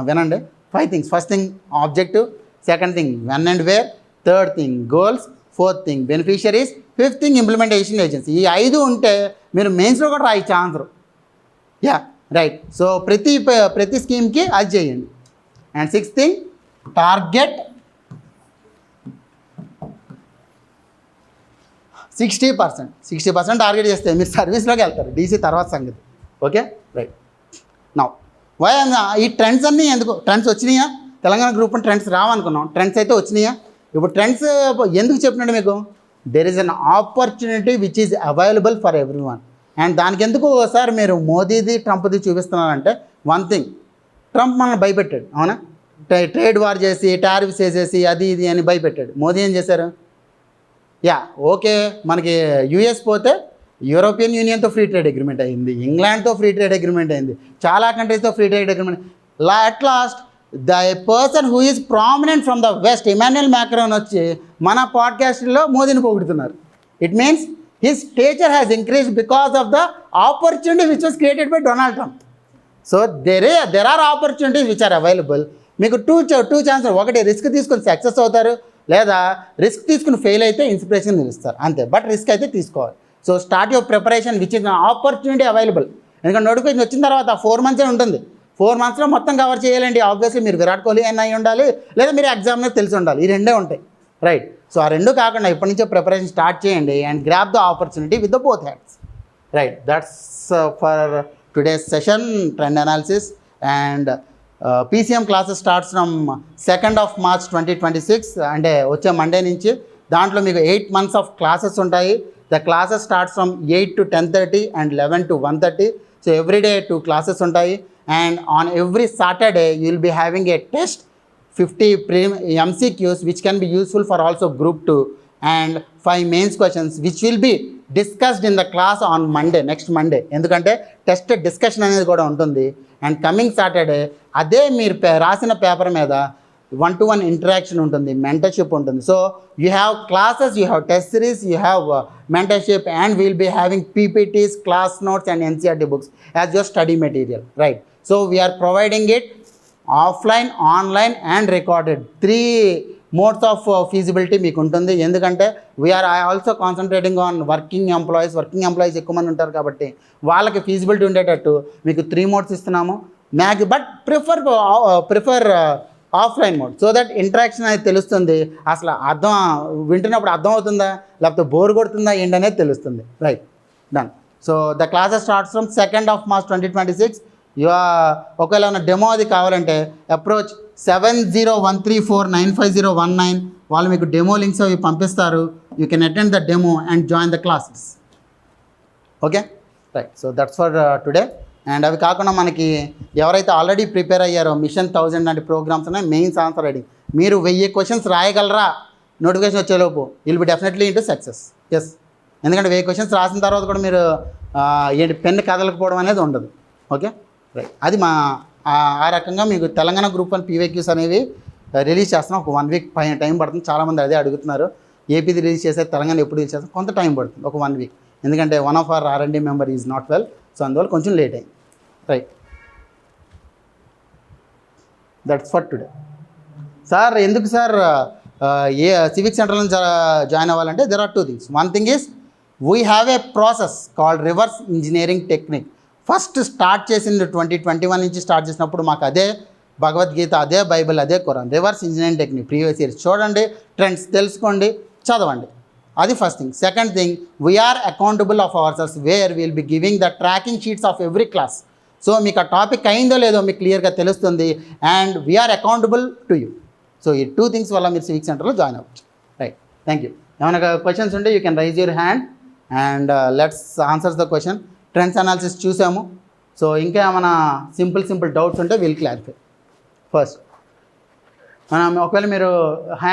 వినండి. 5 things. First thing objective, second thing when and where, third thing goals, fourth thing beneficiaries, fifth thing implementation agency. ఈ 5 ఉంటే మీరు మెయిన్స్లో కూడా రాయొచ్చు ఆన్సర్. రైట్. సో ప్రతి స్కీమ్కి అది చేయండి. And sixth thing, target 60% target చేస్తే మీరు సర్వీస్లోకి వెళ్తారు. డీసీ తర్వాత సంగతి. Okay, right. నౌ వై ఈ ట్రెండ్స్ అన్నీ ఎందుకు, ట్రెండ్స్ వచ్చినాయా? తెలంగాణ గ్రూప్ ట్రెండ్స్ రావనుకున్నాం, ట్రెండ్స్ అయితే వచ్చినాయా? ఇప్పుడు ట్రెండ్స్ ఎందుకు చెప్పినట్టు మీకు, there is an opportunity which is available for every one. And దానికి ఎందుకు సార్ మీరు మోదీది ట్రంప్ది చూపిస్తున్నారంటే, వన్ థింగ్, ట్రంప్ మనల్ని భయపెట్టాడు, అవునా? ట్రేడ్ వార్ చేసి టారిఫ్స్ వేసేసి అది ఇది అని భయపెట్టాడు. మోదీ ఏం చేశారు? ఓకే, మనకి యూఎస్ పోతే యూరోపియన్ యూనియన్తో ఫ్రీ ట్రేడ్ అగ్రిమెంట్ అయింది, ఇంగ్లాండ్తో ఫ్రీ ట్రేడ్ అగ్రిమెంట్ అయింది, చాలా కంట్రీస్తో free trade agreement. At last the person who is prominent from the west, Emmanuel Macron వచ్చి మన పాడ్కాస్ట్లో మోదీని పొగుడుతున్నారు. It means his stature has increased because of the opportunity which was created by Donald Trump. So there are opportunities which are available. మీకు two chances, ఒకటి risk తీసుకొని success అవుతారు, లేదా రిస్క్ తీసుకుని ఫెయిల్ అయితే ఇన్స్పిరేషన్ నిలుస్తారు, అంతే. బట్ రిస్క్ అయితే తీసుకోవాలి. So start your preparation which is opportunity available. ఎందుకంటే నోటిఫికేషన్ వచ్చిన తర్వాత 4 months ఉంటుంది. 4 monthsలో మొత్తం కవర్ చేయాలండి. ఆబ్వియస్లీ మీరు విరాట్ కోహ్లీ అని అయి ఉండాలి, లేదా మీరు ఎగ్జామ్లో తెలిసి ఉండాలి. ఈ రెండే ఉంటాయి, రైట్? సో ఆ రెండు కాకుండా ఇప్పటి నుంచో ప్రిపరేషన్ స్టార్ట్ చేయండి and grab the opportunity with the both hands, right? That's for today's session, trend analysis. And PCM classes starts from 2nd of March 2026, అంటే వచ్చే మండే నుంచి. దాంట్లో మీకు 8 months ఆఫ్ క్లాసెస్ ఉంటాయి. The classes starts from 8 to 10:30 and 11 to 1:30. So everyday 2 classes ఉంటాయి. And on every Saturday you will be having a test, 50 MCQs which can be useful for also group 2 and 5 mains questions which will be discussed in the class on Monday, next Monday. ఎందుకంటే test discussion అనేది కూడా ఉంటుంది. And coming Saturday అదే మీరు రాసిన paper మీద 1-to-1 interaction ఉంటుంది, mentorship ఉంటుంది. So you have classes, you have test series, you have mentorship, and we'll be having PPTs, class notes and NCERT books as your study material, right? So we are providing it offline, online and recorded. 3 modes of feasibility మీకు ఉంటుంది. ఎందుకంటే we are also concentrating on working employees ఎక్కువ మంది ఉంటారు కాబట్టి వాళ్ళకి feasibility ఉండేటట్టు మీకు 3 modes ఇస్తున్నాము. But prefer offline mode, so that interaction అనేది తెలుస్తుంది. అసలు వింటున్నప్పుడు అర్థం అవుతుందా లేకపోతే బోర్ కొడుతుందా ఏంటనేది తెలుస్తుంది, right? Done. So the classes starts from 2nd of March 2026. ఒకవేళ ఏమైనా డెమో అది కావాలంటే అప్రోచ్ 7013495019. వాళ్ళు మీకు డెమో లింక్స్ అవి పంపిస్తారు. You can attend the demo and join the classes. Okay, right. So that's for today. And అవి కాకుండా మనకి ఎవరైతే ఆల్రెడీ ప్రిపేర్ అయ్యారో మిషన్ 1000 లాంటి ప్రోగ్రామ్స్ ఉన్నాయి. మెయిన్స్ ఆన్సర్ రైటింగ్ మీరు 1000 questions రాయగలరా నోటిఫికేషన్ వచ్చేలోపు, will be definitely into success. Yes, ఎందుకంటే 1000 questions రాసిన తర్వాత కూడా మీరు ఏంటి పెన్ను కదలకపోవడం అనేది ఉండదు. Okay, right. అది ఆ రకంగా మీకు తెలంగాణ గ్రూప్ 1 PYQs అనేవి రిలీజ్ చేస్తున్నాం. ఒక 1 week పైన టైం పడుతుంది. చాలామంది అదే అడుగుతున్నారు, ఏపీది రిలీజ్ చేస్తే తెలంగాణ ఎప్పుడు రిలీజ్ చేస్తాం? కొంత టైం పడుతుంది, ఒక 1 week. ఎందుకంటే one of our R&D member is not well, so అందువల్ల కొంచెం లేట్ అయింది, right? That's for today. Sir ఎందుకు సార్ ఏ సివిక్ సెంటర్లో జాయిన్ అవ్వాలంటే there are 2 things. One thing is we have a process called reverse engineering technique. First start చేసింది 2021 నుంచి start చేసినప్పుడు మాకు అదే భగవద్గీత, అదే బైబిల్, అదే Quran. Reverse engineering technique previous years చూడండి, ట్రెండ్స్ తెలుసుకోండి, చదవండి. అది first thing. Second thing, we are accountable of our cells where will be giving the tracking sheets of every class. So మీకు ఆ టాపిక్ అయిందో లేదో మీకు క్లియర్గా తెలుస్తుంది, and we are accountable to you. So ఈ 2 things వల్ల మీరు సివిక్ సెంటర్లో జాయిన్ అవ్వచ్చు. Right, thank you. ఏమైనా క్వశ్చన్స్ ఉంటే you can raise your hand and let's answers the question. Trends analysis చూసాము. సో ఇంకా ఏమైనా సింపుల్ డౌట్స్ ఉంటే విల్ క్లారిఫై. ఫస్ట్ ఒకవేళ మీరు